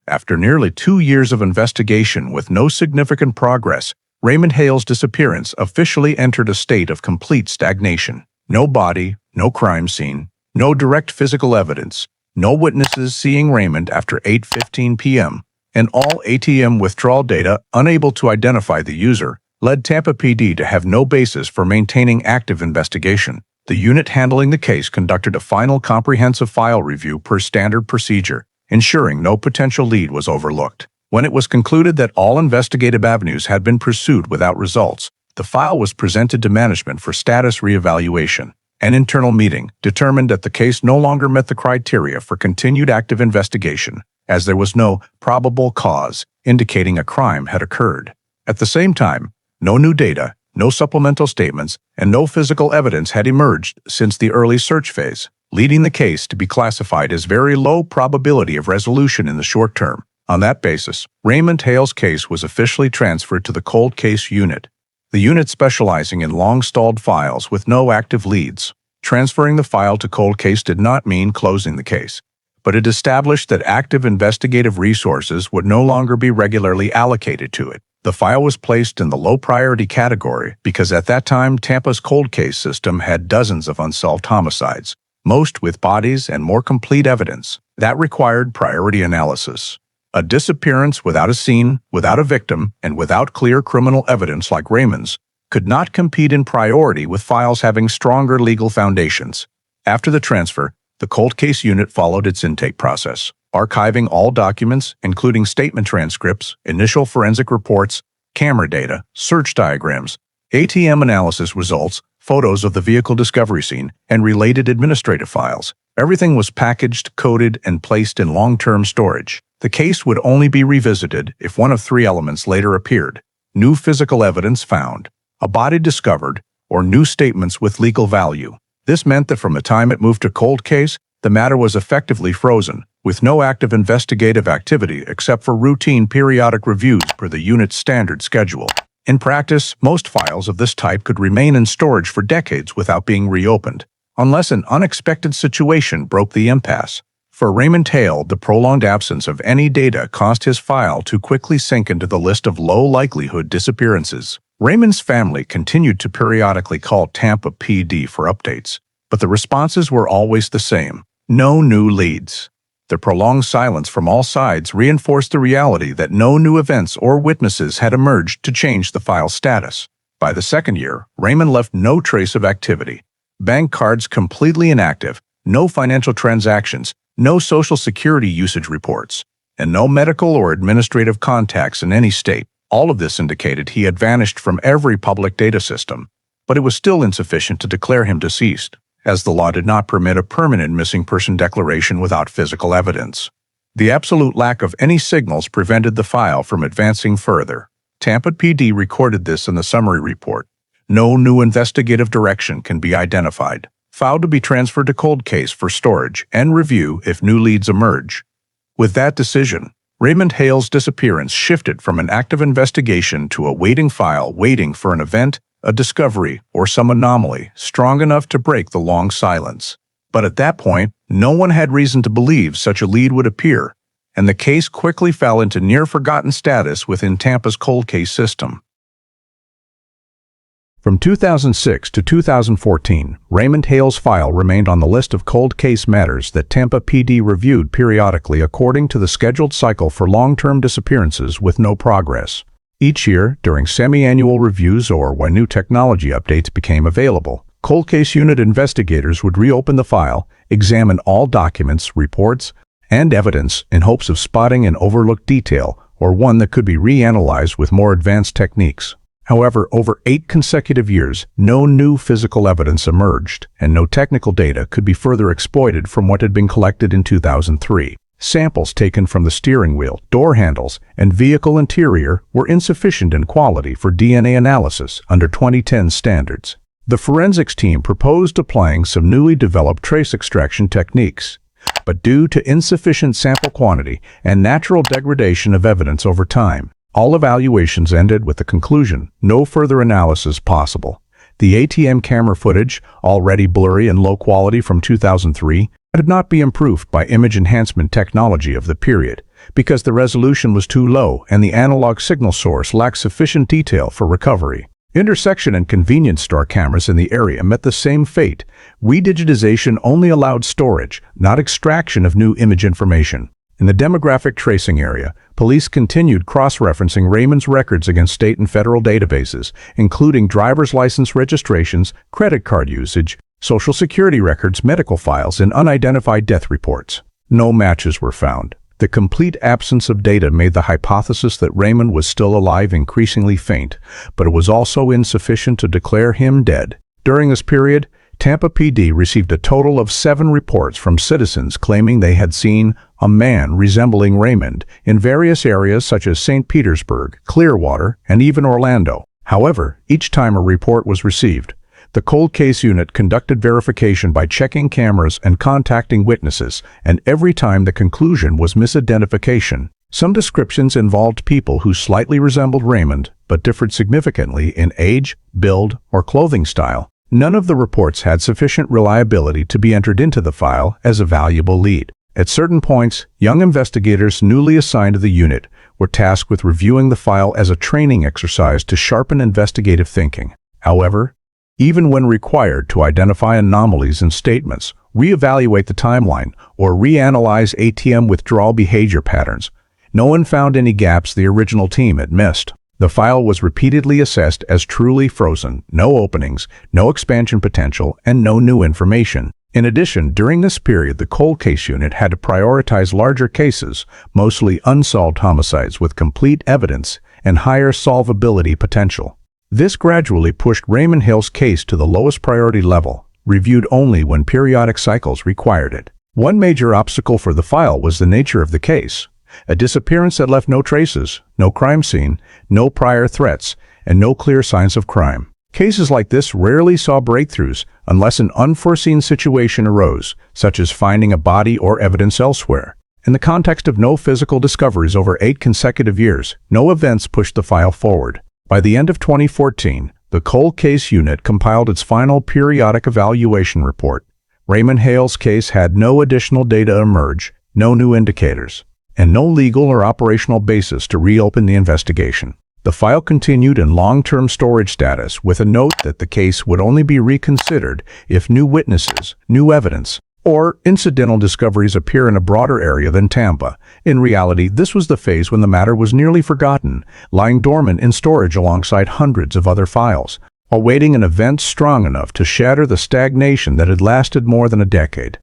After nearly 2 years of investigation with no significant progress, Raymond Hale's disappearance officially entered a state of complete stagnation. No body, no crime scene, no direct physical evidence, no witnesses seeing Raymond after 8:15 p.m., and all ATM withdrawal data unable to identify the user led Tampa PD to have no basis for maintaining active investigation. The unit handling the case conducted a final comprehensive file review per standard procedure, ensuring no potential lead was overlooked. When it was concluded that all investigative avenues had been pursued without results, the file was presented to management for status reevaluation. An internal meeting determined that the case no longer met the criteria for continued active investigation, as there was no probable cause indicating a crime had occurred. At the same time, no new data, no supplemental statements, and no physical evidence had emerged since the early search phase, leading the case to be classified as very low probability of resolution in the short term. On that basis, Raymond Hale's case was officially transferred to the cold case unit, the unit specializing in long-stalled files with no active leads. Transferring the file to cold case did not mean closing the case, but it established that active investigative resources would no longer be regularly allocated to it. The file was placed in the low-priority category because at that time Tampa's cold case system had dozens of unsolved homicides, most with bodies and more complete evidence, that required priority analysis. A disappearance without a scene, without a victim, and without clear criminal evidence like Raymond's could not compete in priority with files having stronger legal foundations. After the transfer, the cold case unit followed its intake process, archiving all documents, including statement transcripts, initial forensic reports, camera data, search diagrams, ATM analysis results, photos of the vehicle discovery scene, and related administrative files. Everything was packaged, coded, and placed in long-term storage. The case would only be revisited if one of three elements later appeared: new physical evidence found, a body discovered, or new statements with legal value. This meant that from the time it moved to cold case, the matter was effectively frozen, with no active investigative activity except for routine periodic reviews per the unit's standard schedule. In practice, most files of this type could remain in storage for decades without being reopened, unless an unexpected situation broke the impasse. For Raymond Hale, the prolonged absence of any data caused his file to quickly sink into the list of low-likelihood disappearances. Raymond's family continued to periodically call Tampa PD for updates, but the responses were always the same: no new leads. The prolonged silence from all sides reinforced the reality that no new events or witnesses had emerged to change the file's status. By the second year, Raymond left no trace of activity. bank cards completely inactive, no financial transactions, no Social Security usage reports, and no medical or administrative contacts in any state. All of this indicated he had vanished from every public data system, but it was still insufficient to declare him deceased, as the law did not permit a permanent missing person declaration without physical evidence. The absolute lack of any signals prevented the file from advancing further. Tampa PD recorded this in the summary report. No new investigative direction can be identified. File to be transferred to cold case for storage and review if new leads emerge. With that decision, Raymond Hale's disappearance shifted from an active investigation to a waiting file waiting for an event, a discovery, or some anomaly strong enough to break the long silence. But at that point, no one had reason to believe such a lead would appear, and the case quickly fell into near-forgotten status within Tampa's cold case system. From 2006 to 2014, Raymond Hale's file remained on the list of cold case matters that Tampa PD reviewed periodically according to the scheduled cycle for long-term disappearances with no progress. Each year, during semi-annual reviews or when new technology updates became available, cold case unit investigators would reopen the file, examine all documents, reports, and evidence in hopes of spotting an overlooked detail or one that could be reanalyzed with more advanced techniques. However, over 8 consecutive years, no new physical evidence emerged, and no technical data could be further exploited from what had been collected in 2003. Samples taken from the steering wheel, door handles, and vehicle interior were insufficient in quality for DNA analysis under 2010 standards. The forensics team proposed applying some newly developed trace extraction techniques, but due to insufficient sample quantity and natural degradation of evidence over time, all evaluations ended with the conclusion, no further analysis possible. The ATM camera footage, already blurry and low quality from 2003, could not be improved by image enhancement technology of the period, because the resolution was too low and the analog signal source lacked sufficient detail for recovery. Intersection and convenience store cameras in the area met the same fate. Redigitization only allowed storage, not extraction of new image information. In the demographic tracing area, police continued cross-referencing Raymond's records against state and federal databases, including driver's license registrations, credit card usage, Social Security records, medical files, and unidentified death reports. No matches were found. The complete absence of data made the hypothesis that Raymond was still alive increasingly faint, but it was also insufficient to declare him dead. During this period, Tampa PD received a total of 7 reports from citizens claiming they had seen a man resembling Raymond in various areas such as St. Petersburg, Clearwater, and even Orlando. However, each time a report was received, the cold case unit conducted verification by checking cameras and contacting witnesses, and every time the conclusion was misidentification. Some descriptions involved people who slightly resembled Raymond but differed significantly in age, build, or clothing style. None of the reports had sufficient reliability to be entered into the file as a valuable lead. At certain points, young investigators newly assigned to the unit were tasked with reviewing the file as a training exercise to sharpen investigative thinking. However, even when required to identify anomalies in statements, reevaluate the timeline, or reanalyze ATM withdrawal behavior patterns, no one found any gaps the original team had missed. The file was repeatedly assessed as truly frozen, no openings, no expansion potential, and no new information. In addition, during this period, the cold case unit had to prioritize larger cases, mostly unsolved homicides with complete evidence and higher solvability potential. This gradually pushed Raymond Hale's case to the lowest priority level, reviewed only when periodic cycles required it. One major obstacle for the file was the nature of the case. A disappearance that left no traces, no crime scene, no prior threats, and no clear signs of crime. Cases like this rarely saw breakthroughs unless an unforeseen situation arose, such as finding a body or evidence elsewhere. In the context of no physical discoveries over 8 consecutive years, no events pushed the file forward. By the end of 2014, the cold case unit compiled its final periodic evaluation report. Raymond Hale's case had no additional data emerge, no new indicators, and no legal or operational basis to reopen the investigation. The file continued in long-term storage status with a note that the case would only be reconsidered if new witnesses, new evidence, or incidental discoveries appear in a broader area than Tampa. In reality, this was the phase when the matter was nearly forgotten, lying dormant in storage alongside hundreds of other files. awaiting an event strong enough to shatter the stagnation that had lasted more than a decade.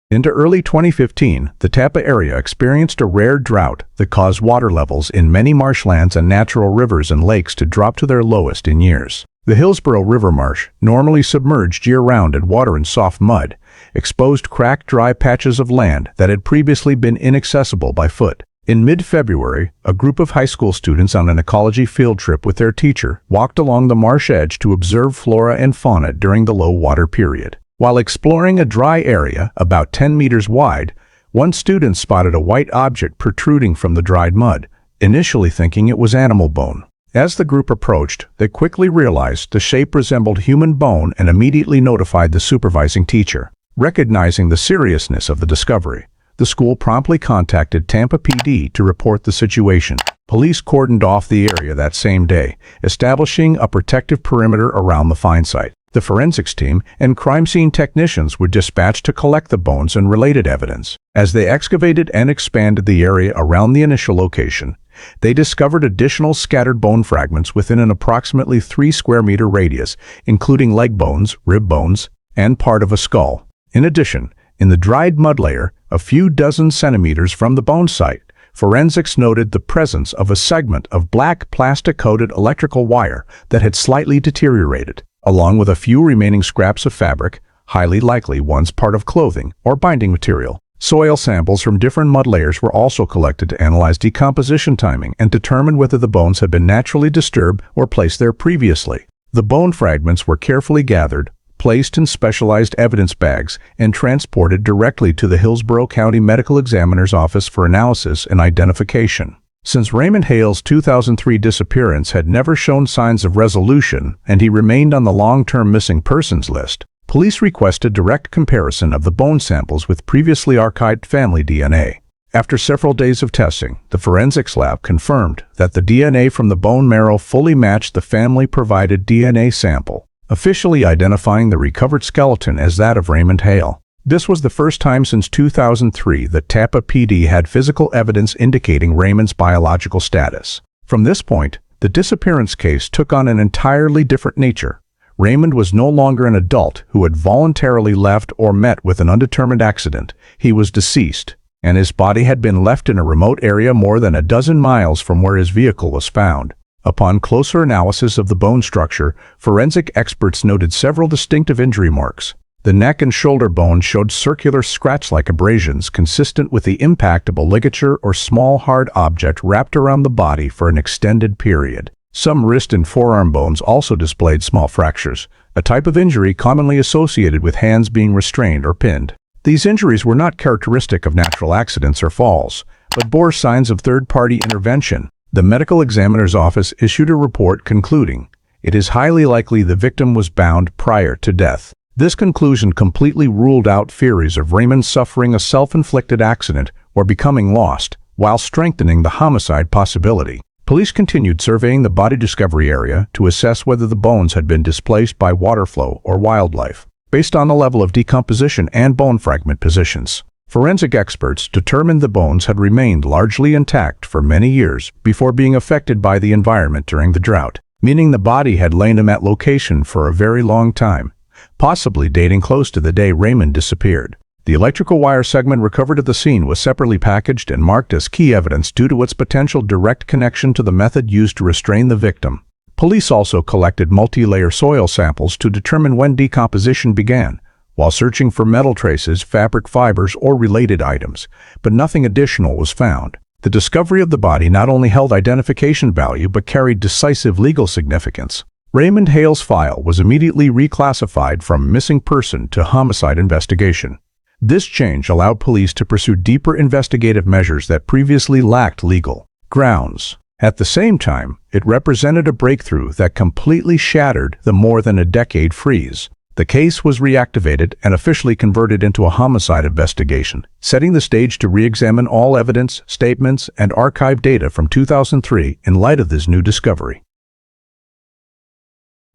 Into early 2015, the Tampa area experienced a rare drought that caused water levels in many marshlands and natural rivers and lakes to drop to their lowest in years. The Hillsborough River Marsh, normally submerged year-round in water and soft mud, exposed cracked, dry patches of land that had previously been inaccessible by foot. In mid-February, a group of high school students on an ecology field trip with their teacher walked along the marsh edge to observe flora and fauna during the low water period. While exploring a dry area about 10 meters wide, one student spotted a white object protruding from the dried mud, initially thinking it was animal bone. As the group approached, they quickly realized the shape resembled human bone and immediately notified the supervising teacher. Recognizing the seriousness of the discovery, the school promptly contacted Tampa PD to report the situation. Police cordoned off the area that same day, establishing a protective perimeter around the find site. The forensics team and crime scene technicians were dispatched to collect the bones and related evidence. As they excavated and expanded the area around the initial location, they discovered additional scattered bone fragments within an approximately 3 square meter radius, including leg bones, rib bones, and part of a skull. In addition, in the dried mud layer, a few dozen centimeters from the bone site, forensics noted the presence of a segment of black plastic-coated electrical wire that had slightly deteriorated, along with a few remaining scraps of fabric, highly likely once part of clothing or binding material. Soil samples from different mud layers were also collected to analyze decomposition timing and determine whether the bones had been naturally disturbed or placed there previously. The bone fragments were carefully gathered, placed in specialized evidence bags, and transported directly to the Hillsborough County Medical Examiner's Office for analysis and identification. Since Raymond Hale's 2003 disappearance had never shown signs of resolution and he remained on the long-term missing persons list, police requested direct comparison of the bone samples with previously archived family DNA. After several days of testing, the forensics lab confirmed that the DNA from the bone marrow fully matched the family-provided DNA sample, officially identifying the recovered skeleton as that of Raymond Hale. This was the first time since 2003 that Tampa PD had physical evidence indicating Raymond's biological status. From this point, the disappearance case took on an entirely different nature. Raymond was no longer an adult who had voluntarily left or met with an undetermined accident. He was deceased, and his body had been left in a remote area more than a dozen miles from where his vehicle was found. Upon closer analysis of the bone structure, forensic experts noted several distinctive injury marks. The neck and shoulder bones showed circular scratch-like abrasions consistent with the impact of a ligature or small hard object wrapped around the body for an extended period. Some wrist and forearm bones also displayed small fractures, a type of injury commonly associated with hands being restrained or pinned. These injuries were not characteristic of natural accidents or falls, but bore signs of third-party intervention. The medical examiner's office issued a report concluding, "It is highly likely the victim was bound prior to death." This conclusion completely ruled out theories of Raymond suffering a self-inflicted accident or becoming lost, while strengthening the homicide possibility. Police continued surveying the body discovery area to assess whether the bones had been displaced by water flow or wildlife. Based on the level of decomposition and bone fragment positions, forensic experts determined the bones had remained largely intact for many years before being affected by the environment during the drought, meaning the body had lain in that location for a very long time, possibly dating close to the day Raymond disappeared. The electrical wire segment recovered at the scene was separately packaged and marked as key evidence due to its potential direct connection to the method used to restrain the victim. Police also collected multi-layer soil samples to determine when decomposition began, while searching for metal traces, fabric fibers, or related items, but nothing additional was found. The discovery of the body not only held identification value but carried decisive legal significance. Raymond Hale's file was immediately reclassified from missing person to homicide investigation. This change allowed police to pursue deeper investigative measures that previously lacked legal grounds. At the same time, it represented a breakthrough that completely shattered the more than a decade freeze. The case was reactivated and officially converted into a homicide investigation, setting the stage to re-examine all evidence, statements, and archived data from 2003 in light of this new discovery.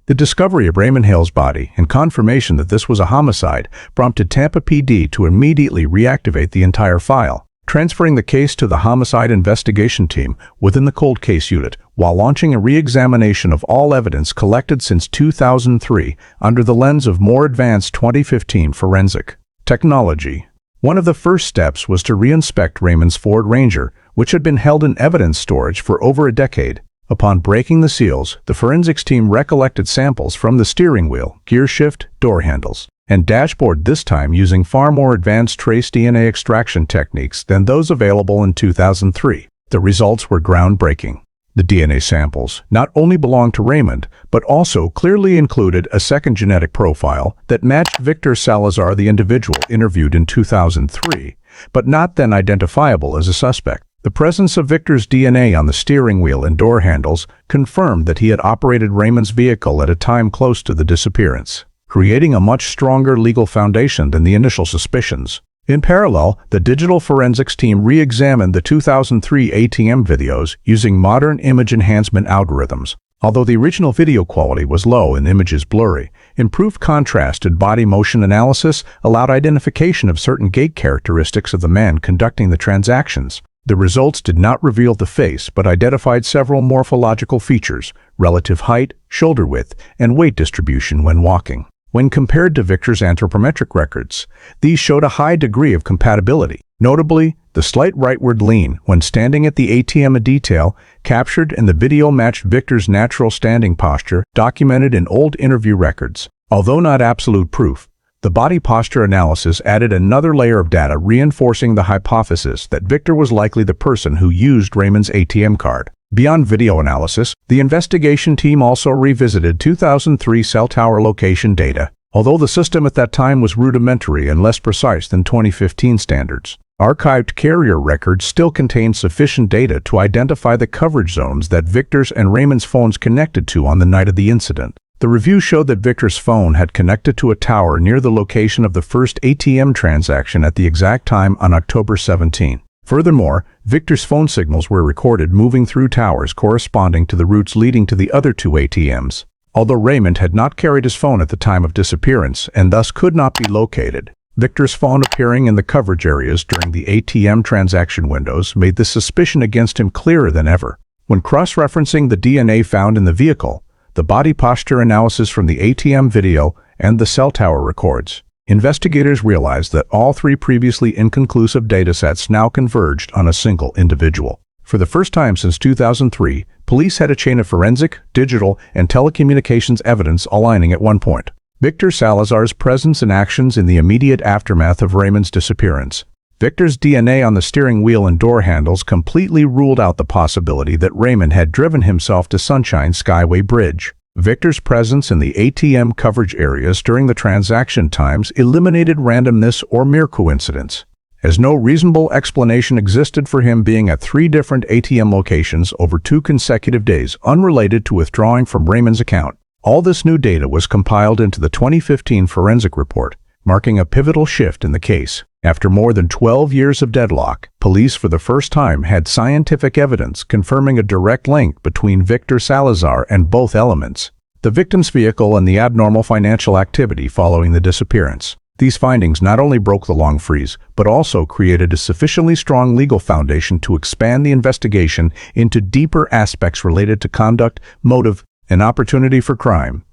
The discovery of Raymond Hale's body and confirmation that this was a homicide prompted Tampa PD to immediately reactivate the entire file. transferring the case to the Homicide Investigation Team within the Cold Case Unit, while launching a re-examination of all evidence collected since 2003 under the lens of more advanced 2015 forensic technology. One of the first steps was to re-inspect Raymond's Ford Ranger, which had been held in evidence storage for over a decade. Upon breaking the seals, the forensics team recollected samples from the steering wheel, gear shift, door handles, and dashboard, this time using far more advanced trace DNA extraction techniques than those available in 2003. The results were groundbreaking. The DNA samples not only belonged to Raymond, but also clearly included a second genetic profile that matched Victor Salazar, the individual interviewed in 2003, but not then identifiable as a suspect. The presence of Victor's DNA on the steering wheel and door handles confirmed that he had operated Raymond's vehicle at a time close to the disappearance, creating a much stronger legal foundation than the initial suspicions. In parallel, the digital forensics team re-examined the 2003 ATM videos using modern image enhancement algorithms. Although the original video quality was low and images blurry, improved contrast and body motion analysis allowed identification of certain gait characteristics of the man conducting the transactions. The results did not reveal the face, but identified several morphological features: relative height, shoulder width, and weight distribution when walking. When compared to Victor's anthropometric records, these showed a high degree of compatibility. Notably, the slight rightward lean when standing at the ATM, a detail captured in the video, matched Victor's natural standing posture documented in old interview records. Although not absolute proof, the body posture analysis added another layer of data, reinforcing the hypothesis that Victor was likely the person who used Raymond's ATM card. Beyond video analysis, the investigation team also revisited 2003 cell tower location data. Although the system at that time was rudimentary and less precise than 2015 standards, archived carrier records still contain sufficient data to identify the coverage zones that Victor's and Raymond's phones connected to on the night of the incident. The review showed that Victor's phone had connected to a tower near the location of the first ATM transaction at the exact time on October 17. Furthermore, Victor's phone signals were recorded moving through towers corresponding to the routes leading to the other two ATMs. Although Raymond had not carried his phone at the time of disappearance and thus could not be located, Victor's phone appearing in the coverage areas during the ATM transaction windows made the suspicion against him clearer than ever. When cross-referencing the DNA found in the vehicle, the body posture analysis from the ATM video, and the cell tower records, investigators realized that all three previously inconclusive datasets now converged on a single individual. For the first time since 2003, police had a chain of forensic, digital, and telecommunications evidence aligning at one point: Victor Salazar's presence and actions in the immediate aftermath of Raymond's disappearance. Victor's DNA on the steering wheel and door handles completely ruled out the possibility that Raymond had driven himself to Sunshine Skyway Bridge. Victor's presence in the ATM coverage areas during the transaction times eliminated randomness or mere coincidence, as no reasonable explanation existed for him being at 3 different ATM locations over 2 consecutive days unrelated to withdrawing from Raymond's account. All this new data was compiled into the 2015 forensic report, marking a pivotal shift in the case. After more than 12 years of deadlock, police for the first time had scientific evidence confirming a direct link between Victor Salazar and both elements: the victim's vehicle and the abnormal financial activity following the disappearance. These findings not only broke the long freeze, but also created a sufficiently strong legal foundation to expand the investigation into deeper aspects related to conduct, motive, and opportunity for crime.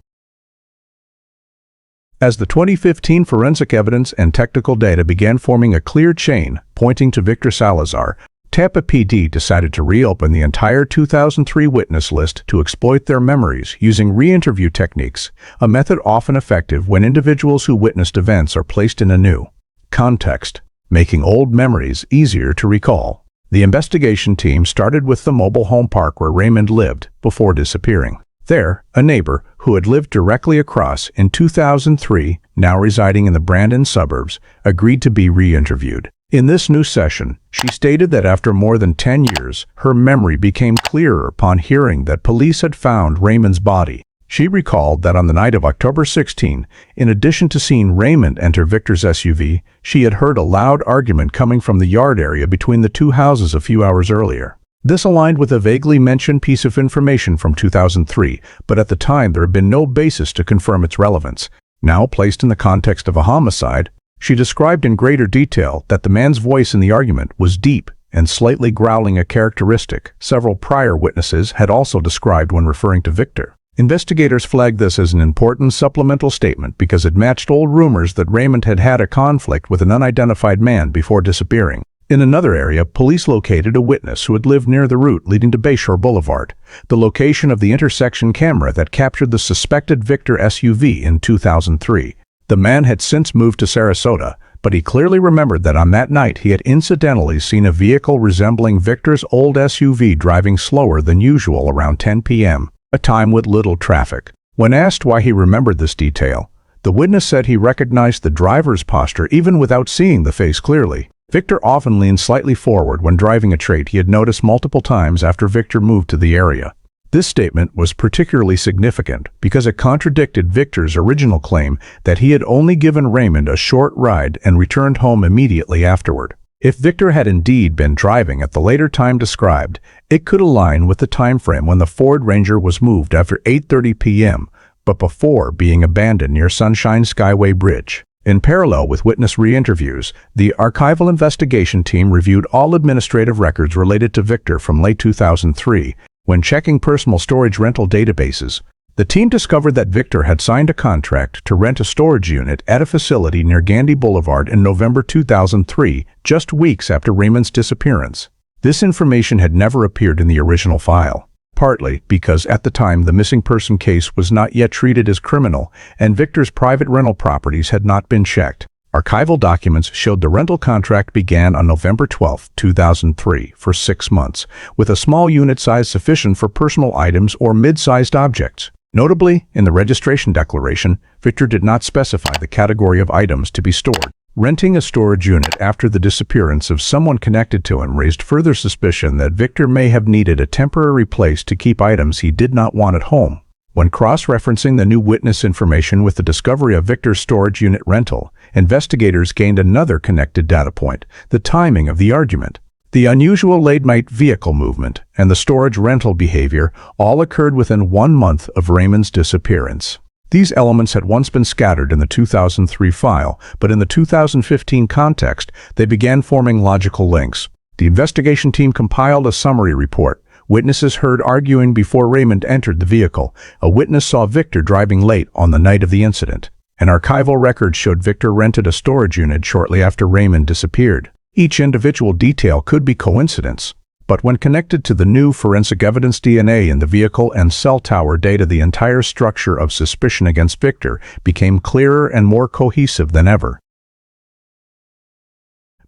As the 2015 forensic evidence and technical data began forming a clear chain pointing to Victor Salazar, Tampa PD decided to reopen the entire 2003 witness list to exploit their memories using re-interview techniques, a method often effective when individuals who witnessed events are placed in a new context, making old memories easier to recall. The investigation team started with the mobile home park where Raymond lived before disappearing. There, a neighbor who had lived directly across in 2003, now residing in the Brandon suburbs, agreed to be re-interviewed. In this new session, she stated that after more than 10 years, her memory became clearer upon hearing that police had found Raymond's body. She recalled that on the night of October 16, in addition to seeing Raymond enter Victor's SUV, she had heard a loud argument coming from the yard area between the two houses a few hours earlier. This aligned with a vaguely mentioned piece of information from 2003, but at the time there had been no basis to confirm its relevance. Now placed in the context of a homicide, She described in greater detail that the man's voice in the argument was deep and slightly growling, a characteristic several prior witnesses had also described when referring to Victor. Investigators flagged this as an important supplemental statement because it matched old rumors that Raymond had had a conflict with an unidentified man before disappearing. In another area, police located a witness who had lived near the route leading to Bayshore Boulevard, the location of the intersection camera that captured the suspected Victor SUV in 2003. The man had since moved to Sarasota, but he clearly remembered that on that night he had incidentally seen a vehicle resembling Victor's old SUV driving slower than usual around 10 p.m., a time with little traffic. When asked why he remembered this detail, the witness said he recognized the driver's posture even without seeing the face clearly. Victor often leaned slightly forward when driving, a trait he had noticed multiple times after Victor moved to the area. This statement was particularly significant because it contradicted Victor's original claim that he had only given Raymond a short ride and returned home immediately afterward. If Victor had indeed been driving at the later time described, it could align with the time frame when the Ford Ranger was moved after 8:30 p.m., but before being abandoned near Sunshine Skyway Bridge. In parallel with witness re-interviews, the archival investigation team reviewed all administrative records related to Victor from late 2003. When checking personal storage rental databases, the team discovered that Victor had signed a contract to rent a storage unit at a facility near Gandy Boulevard in November 2003, just weeks after Raymond's disappearance. This information had never appeared in the original file, partly because at the time the missing person case was not yet treated as criminal and Victor's private rental properties had not been checked. Archival documents showed the rental contract began on November 12, 2003 for 6 months, with a small unit size sufficient for personal items or mid-sized objects. Notably, in the registration declaration, Victor did not specify the category of items to be stored. Renting a storage unit after the disappearance of someone connected to him raised further suspicion that Victor may have needed a temporary place to keep items he did not want at home. When cross-referencing the new witness information with the discovery of Victor's storage unit rental, investigators gained another connected data point: the timing of the argument. The unusual late-night vehicle movement and the storage rental behavior all occurred within 1 month of Raymond's disappearance. These elements had once been scattered in the 2003 file, but in the 2015 context, they began forming logical links. The investigation team compiled a summary report. Witnesses heard arguing before Raymond entered the vehicle. A witness saw Victor driving late on the night of the incident. An archival record showed Victor rented a storage unit shortly after Raymond disappeared. Each individual detail could be coincidence, but when connected to the new forensic evidence DNA in the vehicle and cell tower data, the entire structure of suspicion against Victor became clearer and more cohesive than ever.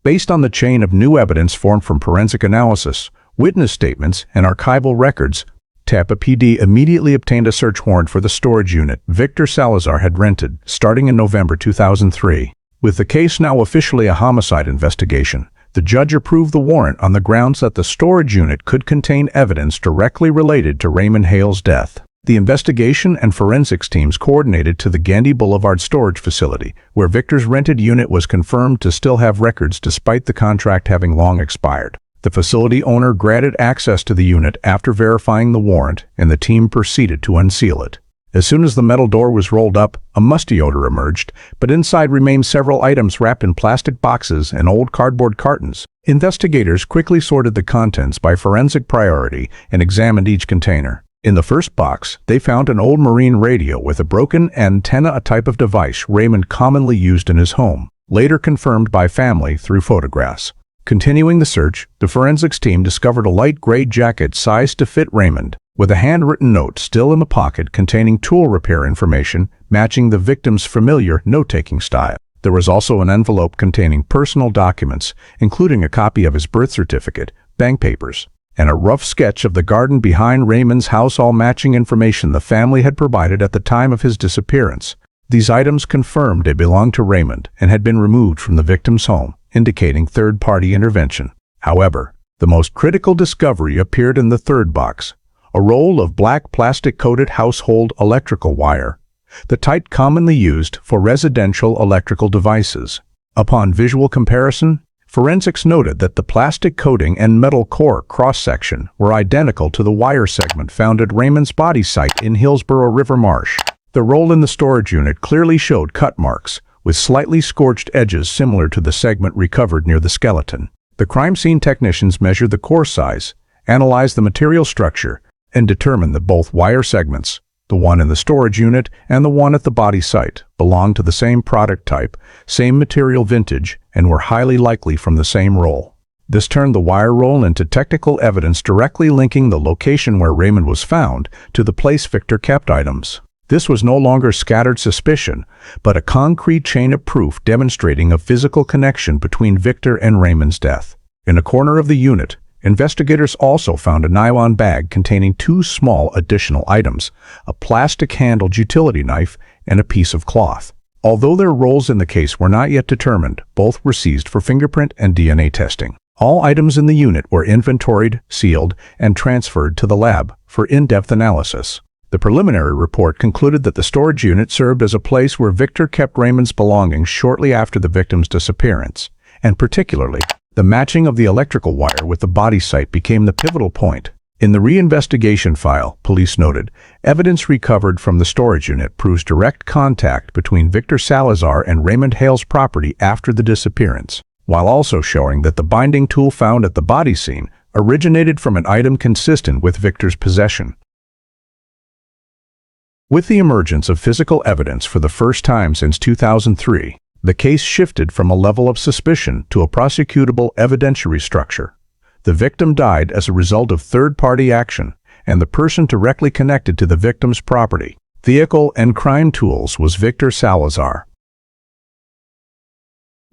Based on the chain of new evidence formed from forensic analysis, witness statements, and archival records, Tampa PD immediately obtained a search warrant for the storage unit Victor Salazar had rented, starting in November 2003. With the case now officially a homicide investigation, the judge approved the warrant on the grounds that the storage unit could contain evidence directly related to Raymond Hale's death. The investigation and forensics teams coordinated to the Gandy Boulevard storage facility, where Victor's rented unit was confirmed to still have records despite the contract having long expired. The facility owner granted access to the unit after verifying the warrant, and the team proceeded to unseal it. As soon as the metal door was rolled up, a musty odor emerged, but inside remained several items wrapped in plastic boxes and old cardboard cartons. Investigators quickly sorted the contents by forensic priority and examined each container. In the first box, they found an old marine radio with a broken antenna, a type of device Raymond commonly used in his home, later confirmed by family through photographs. Continuing the search, the forensics team discovered a light gray jacket sized to fit Raymond, with a handwritten note still in the pocket containing tool repair information matching the victim's familiar note-taking style. There was also an envelope containing personal documents, including a copy of his birth certificate, bank papers, and a rough sketch of the garden behind Raymond's house, all matching information the family had provided at the time of his disappearance. These items confirmed they belonged to Raymond and had been removed from the victim's home, indicating third-party intervention. However, the most critical discovery appeared in the third box: a roll of black plastic-coated household electrical wire, the type commonly used for residential electrical devices. Upon visual comparison, forensics noted that the plastic coating and metal core cross-section were identical to the wire segment found at Raymond's body site in Hillsborough River Marsh. The roll in the storage unit clearly showed cut marks, with slightly scorched edges similar to the segment recovered near the skeleton. The crime scene technicians measured the core size, analyzed the material structure, and determined that both wire segments, the one in the storage unit and the one at the body site, belonged to the same product type, same material vintage, and were highly likely from the same roll. This turned the wire roll into technical evidence directly linking the location where Raymond was found to the place Victor kept items. This was no longer scattered suspicion, but a concrete chain of proof demonstrating a physical connection between Victor and Raymond's death. In a corner of the unit, investigators also found a nylon bag containing 2 small additional items, a plastic-handled utility knife and a piece of cloth. Although their roles in the case were not yet determined, both were seized for fingerprint and DNA testing. All items in the unit were inventoried, sealed, and transferred to the lab for in-depth analysis. The preliminary report concluded that the storage unit served as a place where Victor kept Raymond's belongings shortly after the victim's disappearance, and particularly, the matching of the electrical wire with the body site became the pivotal point. In the reinvestigation file, police noted, evidence recovered from the storage unit proves direct contact between Victor Salazar and Raymond Hale's property after the disappearance, while also showing that the binding tool found at the body scene originated from an item consistent with Victor's possession. With the emergence of physical evidence for the first time since 2003, the case shifted from a level of suspicion to a prosecutable evidentiary structure. The victim died as a result of third-party action, and the person directly connected to the victim's property, vehicle, and crime tools was Victor Salazar.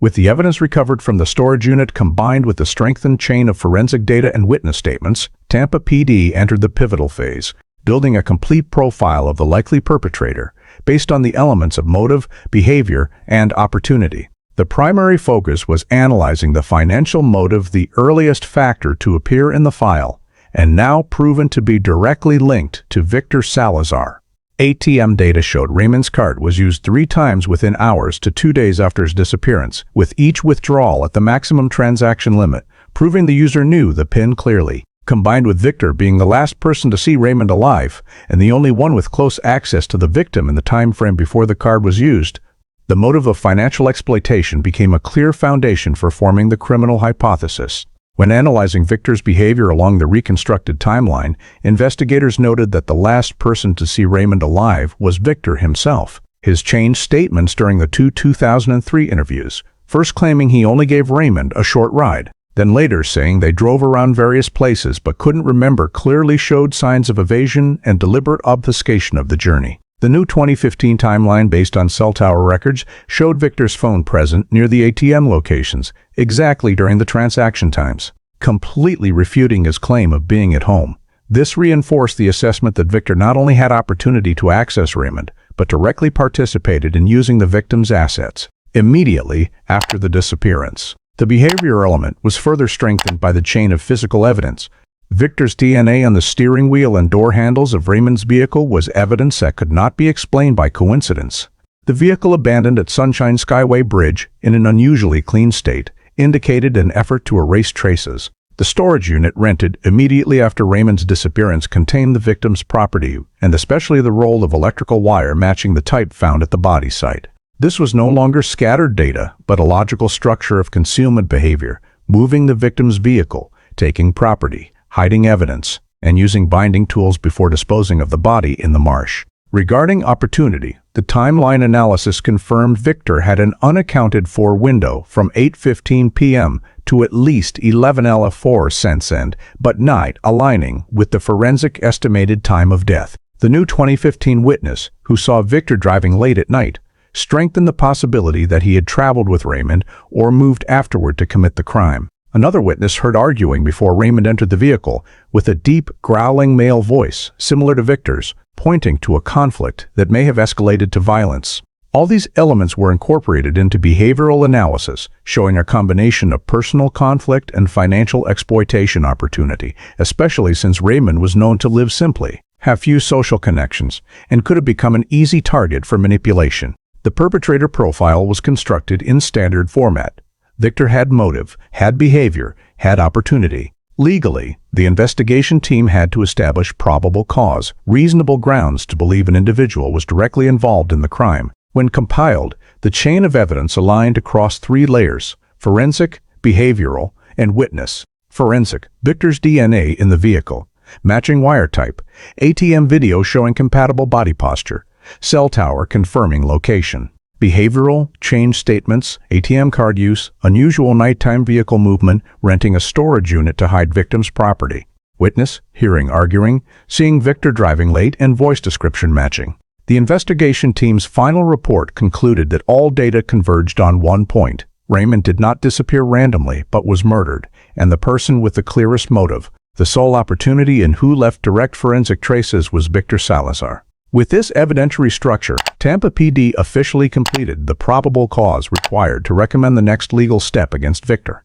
With the evidence recovered from the storage unit combined with the strengthened chain of forensic data and witness statements, Tampa PD entered the pivotal phase, building a complete profile of the likely perpetrator based on the elements of motive, behavior, and opportunity. The primary focus was analyzing the financial motive, the earliest factor to appear in the file, and now proven to be directly linked to Victor Salazar. ATM data showed Raymond's card was used 3 times within hours to 2 days after his disappearance, with each withdrawal at the maximum transaction limit, proving the user knew the PIN clearly. Combined with Victor being the last person to see Raymond alive and the only one with close access to the victim in the time frame before the card was used, the motive of financial exploitation became a clear foundation for forming the criminal hypothesis. When analyzing Victor's behavior along the reconstructed timeline, investigators noted that the last person to see Raymond alive was Victor himself. His changed statements during the 2003 interviews, first claiming he only gave Raymond a short ride, then later saying they drove around various places but couldn't remember, clearly showed signs of evasion and deliberate obfuscation of the journey. The new 2015 timeline based on cell tower records showed Victor's phone present near the ATM locations exactly during the transaction times, completely refuting his claim of being at home. This reinforced the assessment that Victor not only had opportunity to access Raymond, but directly participated in using the victim's assets immediately after the disappearance. The behavior element was further strengthened by the chain of physical evidence. Victor's DNA on the steering wheel and door handles of Raymond's vehicle was evidence that could not be explained by coincidence. The vehicle abandoned at Sunshine Skyway Bridge in an unusually clean state indicated an effort to erase traces. The storage unit rented immediately after Raymond's disappearance contained the victim's property, and especially the roll of electrical wire matching the type found at the body site. This was no longer scattered data, but a logical structure of concealment behavior, moving the victim's vehicle, taking property, hiding evidence, and using binding tools before disposing of the body in the marsh. Regarding opportunity, the timeline analysis confirmed Victor had an unaccounted for window from 8:15 p.m. to at least 11:04 cents end, but not aligning with the forensic estimated time of death. The new 2015 witness, who saw Victor driving late at night, strengthened the possibility that he had traveled with Raymond or moved afterward to commit the crime. Another witness heard arguing before Raymond entered the vehicle with a deep, growling male voice, similar to Victor's, pointing to a conflict that may have escalated to violence. All these elements were incorporated into behavioral analysis, showing a combination of personal conflict and financial exploitation opportunity, especially since Raymond was known to live simply, have few social connections, and could have become an easy target for manipulation. The perpetrator profile was constructed in standard format. Victor had motive, had behavior, had opportunity. Legally, the investigation team had to establish probable cause, reasonable grounds to believe an individual was directly involved in the crime. When compiled, the chain of evidence aligned across three layers: forensic, behavioral, and witness. Forensic: Victor's DNA in the vehicle, matching wire type, ATM video showing compatible body posture, cell tower confirming location. Behavioral: change statements, ATM card use, unusual nighttime vehicle movement, renting a storage unit to hide victim's property. Witness: hearing arguing, seeing Victor driving late, and voice description matching. The investigation team's final report concluded that all data converged on one point. Raymond did not disappear randomly, but was murdered, and the person with the clearest motive, the sole opportunity, and who left direct forensic traces was Victor Salazar. With this evidentiary structure, Tampa PD officially completed the probable cause required to recommend the next legal step against Victor.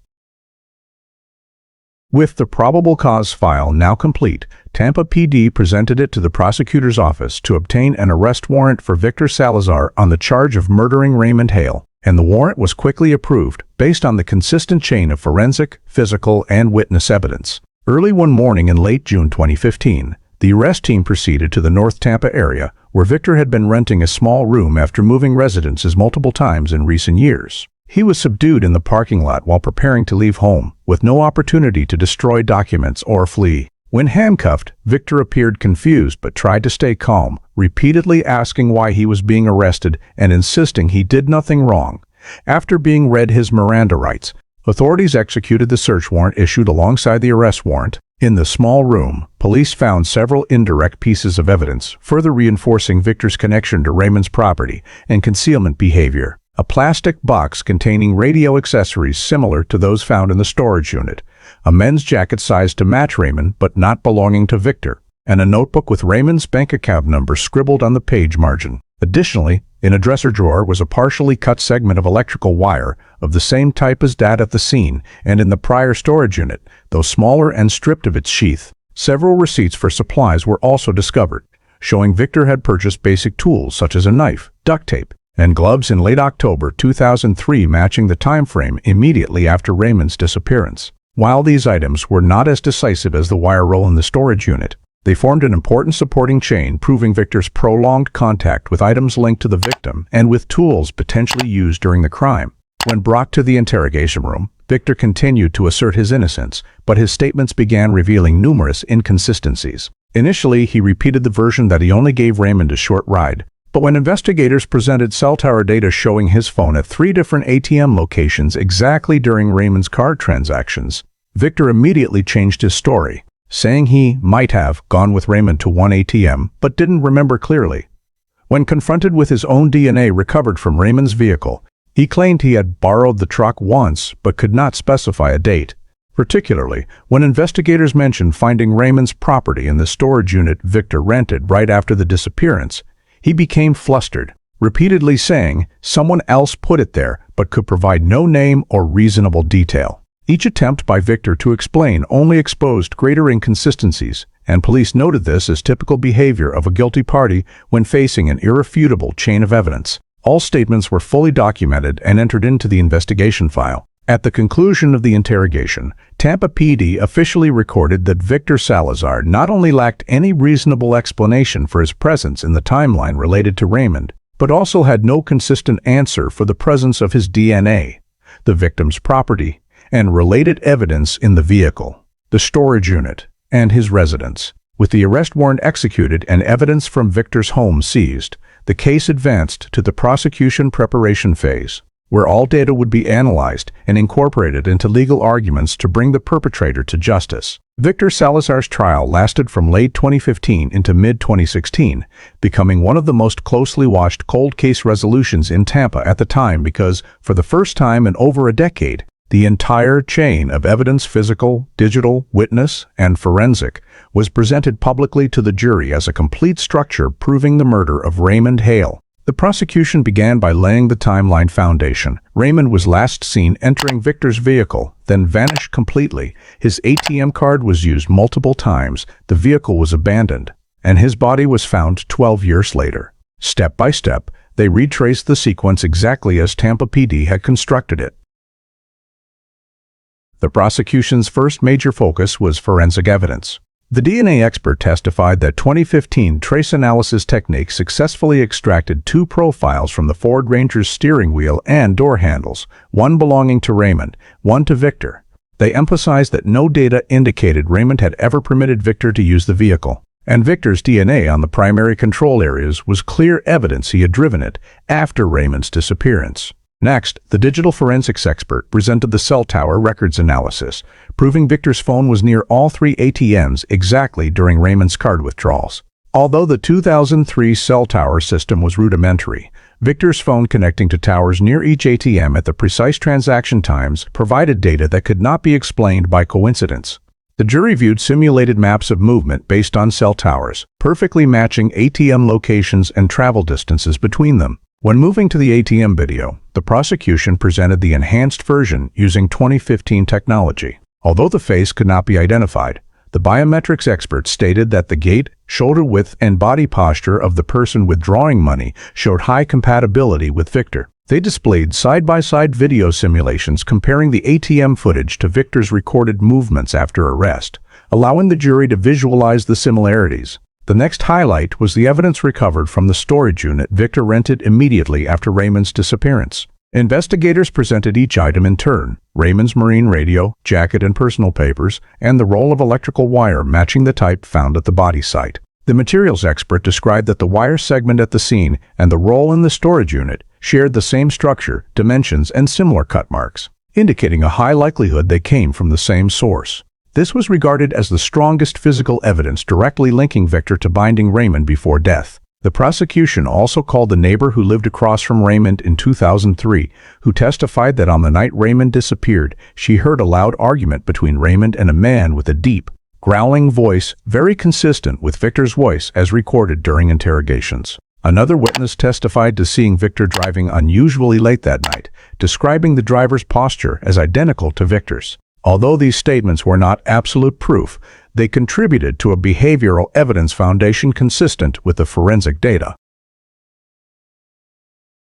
With the probable cause file now complete, Tampa PD presented it to the prosecutor's office to obtain an arrest warrant for Victor Salazar on the charge of murdering Raymond Hale, and the warrant was quickly approved based on the consistent chain of forensic, physical, and witness evidence. Early one morning in late June 2015, the arrest team proceeded to the North Tampa area, where Victor had been renting a small room after moving residences multiple times in recent years. He was subdued in the parking lot while preparing to leave home, with no opportunity to destroy documents or flee. When handcuffed, Victor appeared confused but tried to stay calm, repeatedly asking why he was being arrested and insisting he did nothing wrong. After being read his Miranda rights, authorities executed the search warrant issued alongside the arrest warrant. In the small room, police found several indirect pieces of evidence, further reinforcing Victor's connection to Raymond's property and concealment behavior. A plastic box containing radio accessories similar to those found in the storage unit, a men's jacket sized to match Raymond but not belonging to Victor, and a notebook with Raymond's bank account number scribbled on the page margin. Additionally, in a dresser drawer was a partially cut segment of electrical wire of the same type as that at the scene and in the prior storage unit, though smaller and stripped of its sheath. Several receipts for supplies were also discovered, showing Victor had purchased basic tools such as a knife, duct tape, and gloves in late October 2003, matching the time frame immediately after Raymond's disappearance. While these items were not as decisive as the wire roll in the storage unit, they formed an important supporting chain proving Victor's prolonged contact with items linked to the victim and with tools potentially used during the crime. When brought to the interrogation room, Victor continued to assert his innocence, but his statements began revealing numerous inconsistencies. Initially, he repeated the version that he only gave Raymond a short ride, but when investigators presented cell tower data showing his phone at 3 different ATM locations exactly during Raymond's card transactions, Victor immediately changed his story, saying he might have gone with Raymond to one ATM but didn't remember clearly. When confronted with his own DNA recovered from Raymond's vehicle, he claimed he had borrowed the truck once but could not specify a date. Particularly, when investigators mentioned finding Raymond's property in the storage unit Victor rented right after the disappearance, he became flustered, repeatedly saying someone else put it there but could provide no name or reasonable detail. Each attempt by Victor to explain only exposed greater inconsistencies, and police noted this as typical behavior of a guilty party when facing an irrefutable chain of evidence. All statements were fully documented and entered into the investigation file. At the conclusion of the interrogation, Tampa PD officially recorded that Victor Salazar not only lacked any reasonable explanation for his presence in the timeline related to Raymond, but also had no consistent answer for the presence of his DNA, the victim's property, and related evidence in the vehicle, the storage unit, and his residence. With the arrest warrant executed and evidence from Victor's home seized, the case advanced to the prosecution preparation phase, where all data would be analyzed and incorporated into legal arguments to bring the perpetrator to justice. Victor Salazar's trial lasted from late 2015 into mid-2016, becoming one of the most closely watched cold case resolutions in Tampa at the time because, for the first time in over a decade, the entire chain of evidence, physical, digital, witness, and forensic, was presented publicly to the jury as a complete structure proving the murder of Raymond Hale. The prosecution began by laying the timeline foundation. Raymond was last seen entering Victor's vehicle, then vanished completely. His ATM card was used multiple times, the vehicle was abandoned, and his body was found 12 years later. Step by step, they retraced the sequence exactly as Tampa PD had constructed it. The prosecution's first major focus was forensic evidence. The DNA expert testified that 2015 trace analysis techniques successfully extracted 2 profiles from the Ford Ranger's steering wheel and door handles, one belonging to Raymond, one to Victor. They emphasized that no data indicated Raymond had ever permitted Victor to use the vehicle, and Victor's DNA on the primary control areas was clear evidence he had driven it after Raymond's disappearance. Next, the digital forensics expert presented the cell tower records analysis, proving Victor's phone was near all 3 ATMs exactly during Raymond's card withdrawals. Although the 2003 cell tower system was rudimentary, Victor's phone connecting to towers near each ATM at the precise transaction times provided data that could not be explained by coincidence. The jury viewed simulated maps of movement based on cell towers, perfectly matching ATM locations and travel distances between them. When moving to the ATM video, the prosecution presented the enhanced version using 2015 technology. Although the face could not be identified, the biometrics expert stated that the gait, shoulder width, and body posture of the person withdrawing money showed high compatibility with Victor. They displayed side-by-side video simulations comparing the ATM footage to Victor's recorded movements after arrest, allowing the jury to visualize the similarities. The next highlight was the evidence recovered from the storage unit Victor rented immediately after Raymond's disappearance. Investigators presented each item in turn: Raymond's marine radio, jacket and personal papers, and the roll of electrical wire matching the type found at the body site. The materials expert described that the wire segment at the scene and the roll in the storage unit shared the same structure, dimensions, and similar cut marks, indicating a high likelihood they came from the same source. This was regarded as the strongest physical evidence directly linking Victor to binding Raymond before death. The prosecution also called the neighbor who lived across from Raymond in 2003, who testified that on the night Raymond disappeared, she heard a loud argument between Raymond and a man with a deep, growling voice, very consistent with Victor's voice as recorded during interrogations. Another witness testified to seeing Victor driving unusually late that night, describing the driver's posture as identical to Victor's. Although these statements were not absolute proof, they contributed to a behavioral evidence foundation consistent with the forensic data.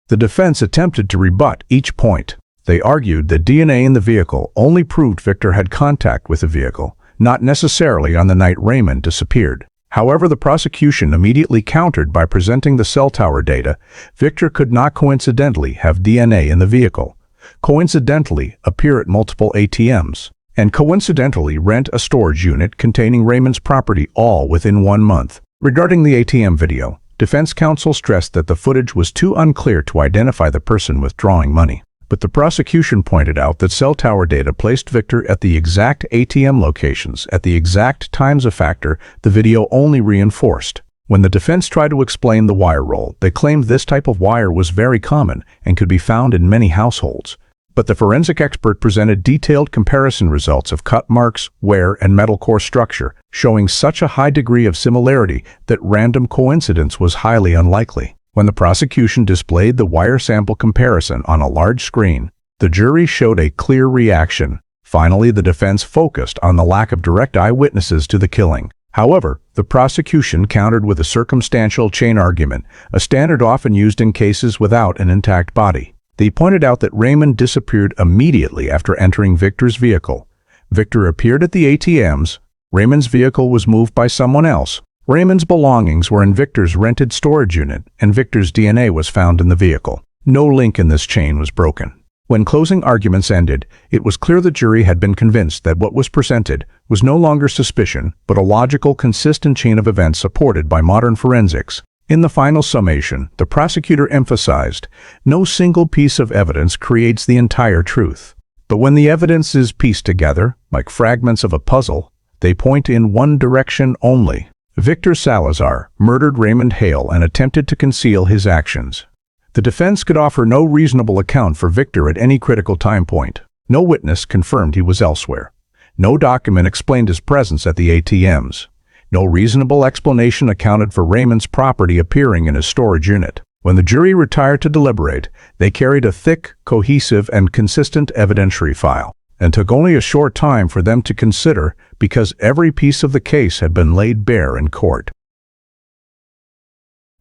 The defense attempted to rebut each point. They argued that DNA in the vehicle only proved Victor had contact with the vehicle, not necessarily on the night Raymond disappeared. However, the prosecution immediately countered by presenting the cell tower data. Victor could not coincidentally have DNA in the vehicle, coincidentally appear at multiple ATMs, and coincidentally rent a storage unit containing Raymond's property all within 1 month. Regarding the ATM video, defense counsel stressed that the footage was too unclear to identify the person withdrawing money. But the prosecution pointed out that cell tower data placed Victor at the exact ATM locations at the exact times, a factor the video only reinforced. When the defense tried to explain the wire roll, they claimed this type of wire was very common and could be found in many households. But the forensic expert presented detailed comparison results of cut marks, wear, and metal core structure, showing such a high degree of similarity that random coincidence was highly unlikely. When the prosecution displayed the wire sample comparison on a large screen, the jury showed a clear reaction. Finally, the defense focused on the lack of direct eyewitnesses to the killing. However, the prosecution countered with a circumstantial chain argument, a standard often used in cases without an intact body. They pointed out that Raymond disappeared immediately after entering Victor's vehicle. Victor appeared at the ATMs. Raymond's vehicle was moved by someone else. Raymond's belongings were in Victor's rented storage unit, and Victor's DNA was found in the vehicle. No link in this chain was broken. When closing arguments ended, it was clear the jury had been convinced that what was presented was no longer suspicion, but a logical, consistent chain of events supported by modern forensics. In the final summation, the prosecutor emphasized, no single piece of evidence creates the entire truth. But when the evidence is pieced together, like fragments of a puzzle, they point in one direction only. Victor Salazar murdered Raymond Hale and attempted to conceal his actions. The defense could offer no reasonable account for Victor at any critical time point. No witness confirmed he was elsewhere. No document explained his presence at the ATMs. No reasonable explanation accounted for Raymond's property appearing in his storage unit. When the jury retired to deliberate, they carried a thick, cohesive, and consistent evidentiary file, and took only a short time for them to consider because every piece of the case had been laid bare in court.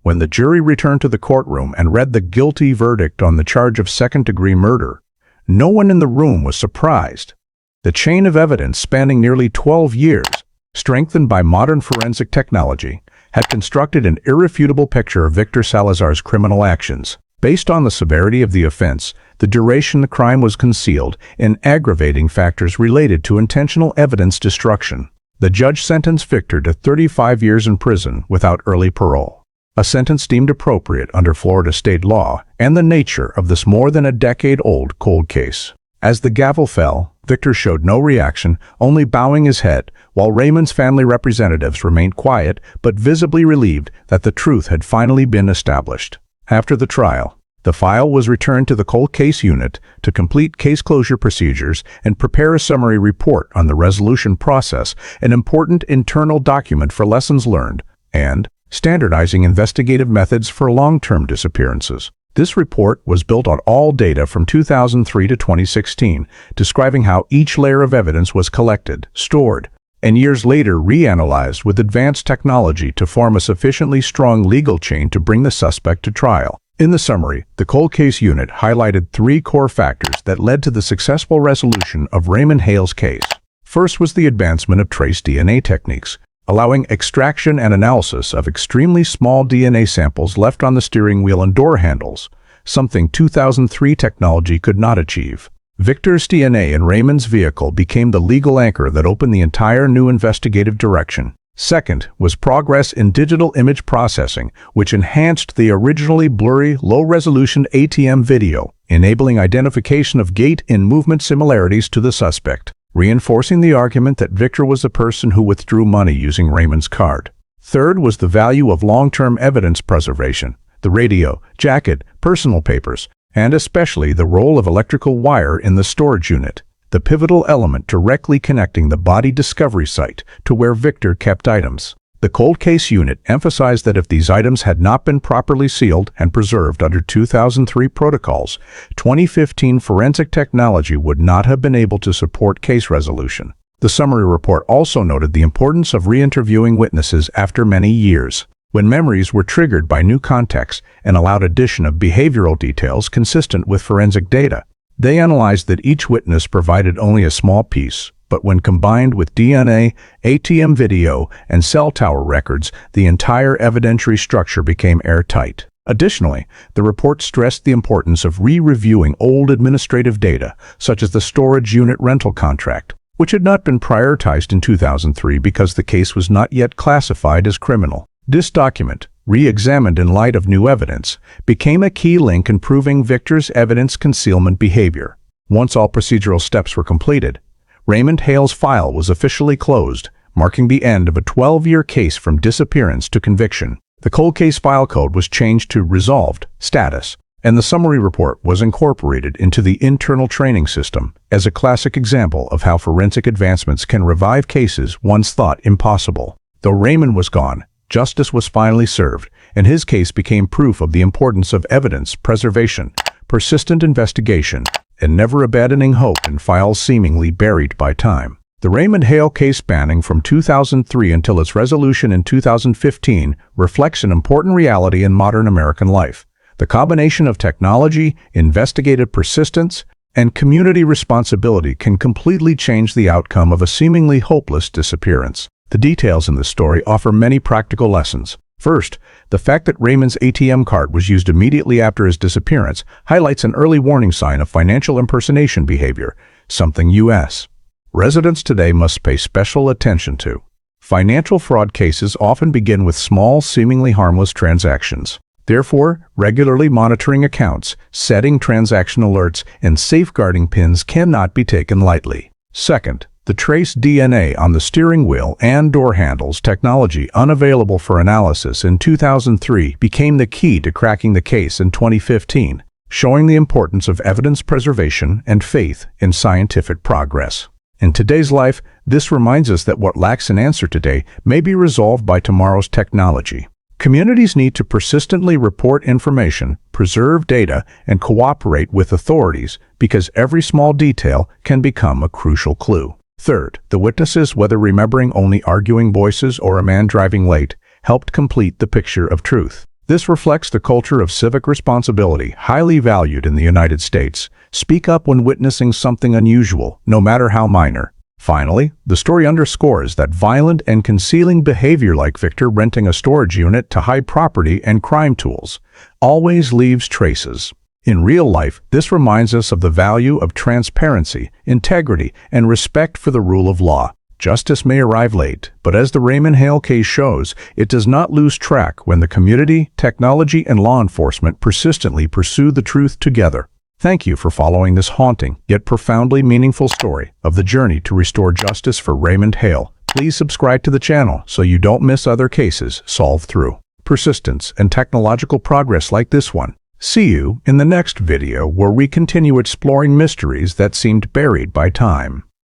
When the jury returned to the courtroom and read the guilty verdict on the charge of second-degree murder, no one in the room was surprised. The chain of evidence spanning nearly 12 years strengthened by modern forensic technology, had constructed an irrefutable picture of Victor Salazar's criminal actions. Based on the severity of the offense, the duration the crime was concealed, and aggravating factors related to intentional evidence destruction. The judge sentenced Victor to 35 years in prison without early parole, a sentence deemed appropriate under Florida state law and the nature of this more than a decade-old cold case. As the gavel fell, Victor showed no reaction, only bowing his head, while Raymond's family representatives remained quiet but visibly relieved that the truth had finally been established. After the trial, the file was returned to the cold case unit to complete case closure procedures and prepare a summary report on the resolution process, an important internal document for lessons learned, and standardizing investigative methods for long-term disappearances. This report was built on all data from 2003 to 2016, describing how each layer of evidence was collected, stored, and years later reanalyzed with advanced technology to form a sufficiently strong legal chain to bring the suspect to trial. In the summary, the cold case unit highlighted 3 core factors that led to the successful resolution of Raymond Hale's case. First was the advancement of trace DNA techniques, allowing extraction and analysis of extremely small DNA samples left on the steering wheel and door handles, something 2003 technology could not achieve. Victor's DNA in Raymond's vehicle became the legal anchor that opened the entire new investigative direction. Second was progress in digital image processing, which enhanced the originally blurry, low-resolution ATM video, enabling identification of gait and movement similarities to the suspect, reinforcing the argument that Victor was the person who withdrew money using Raymond's card. Third was the value of long-term evidence preservation, the radio, jacket, personal papers, and especially the role of electrical wire in the storage unit, the pivotal element directly connecting the body discovery site to where Victor kept items. The cold case unit emphasized that if these items had not been properly sealed and preserved under 2003 protocols, 2015 forensic technology would not have been able to support case resolution. The summary report also noted the importance of re-interviewing witnesses after many years, when memories were triggered by new contexts, and allowed addition of behavioral details consistent with forensic data. They analyzed that each witness provided only a small piece, but when combined with DNA, ATM video, and cell tower records, the entire evidentiary structure became airtight. Additionally, the report stressed the importance of re-reviewing old administrative data, such as the storage unit rental contract, which had not been prioritized in 2003 because the case was not yet classified as criminal. This document, re-examined in light of new evidence, became a key link in proving Victor's evidence concealment behavior. Once all procedural steps were completed, Raymond Hale's file was officially closed, marking the end of a 12-year case from disappearance to conviction. The cold case file code was changed to resolved status, and the summary report was incorporated into the internal training system as a classic example of how forensic advancements can revive cases once thought impossible. Though Raymond was gone, justice was finally served, and his case became proof of the importance of evidence preservation, persistent investigation, and never abandoning hope in files seemingly buried by time. The Raymond Hale case, spanning from 2003 until its resolution in 2015, reflects an important reality in modern American life. The combination of technology, investigative persistence, and community responsibility can completely change the outcome of a seemingly hopeless disappearance. The details in this story offer many practical lessons. First, the fact that Raymond's ATM card was used immediately after his disappearance highlights an early warning sign of financial impersonation behavior, something U.S. residents today must pay special attention to. Financial fraud cases often begin with small, seemingly harmless transactions. Therefore, regularly monitoring accounts, setting transaction alerts, and safeguarding PINs cannot be taken lightly. Second, the trace DNA on the steering wheel and door handles technology, unavailable for analysis in 2003, became the key to cracking the case in 2015, showing the importance of evidence preservation and faith in scientific progress. In today's life, this reminds us that what lacks an answer today may be resolved by tomorrow's technology. Communities need to persistently report information, preserve data, and cooperate with authorities because every small detail can become a crucial clue. Third, the witnesses, whether remembering only arguing voices or a man driving late, helped complete the picture of truth. This reflects the culture of civic responsibility, highly valued in the United States. Speak up when witnessing something unusual, no matter how minor. Finally, the story underscores that violent and concealing behavior like Victor renting a storage unit to hide property and crime tools always leaves traces. In real life, this reminds us of the value of transparency, integrity, and respect for the rule of law. Justice may arrive late, but as the Raymond Hale case shows, it does not lose track when the community, technology, and law enforcement persistently pursue the truth together. Thank you for following this haunting, yet profoundly meaningful story of the journey to restore justice for Raymond Hale. Please subscribe to the channel so you don't miss other cases solved through persistence and technological progress like this one. See you in the next video where we continue exploring mysteries that seemed buried by time.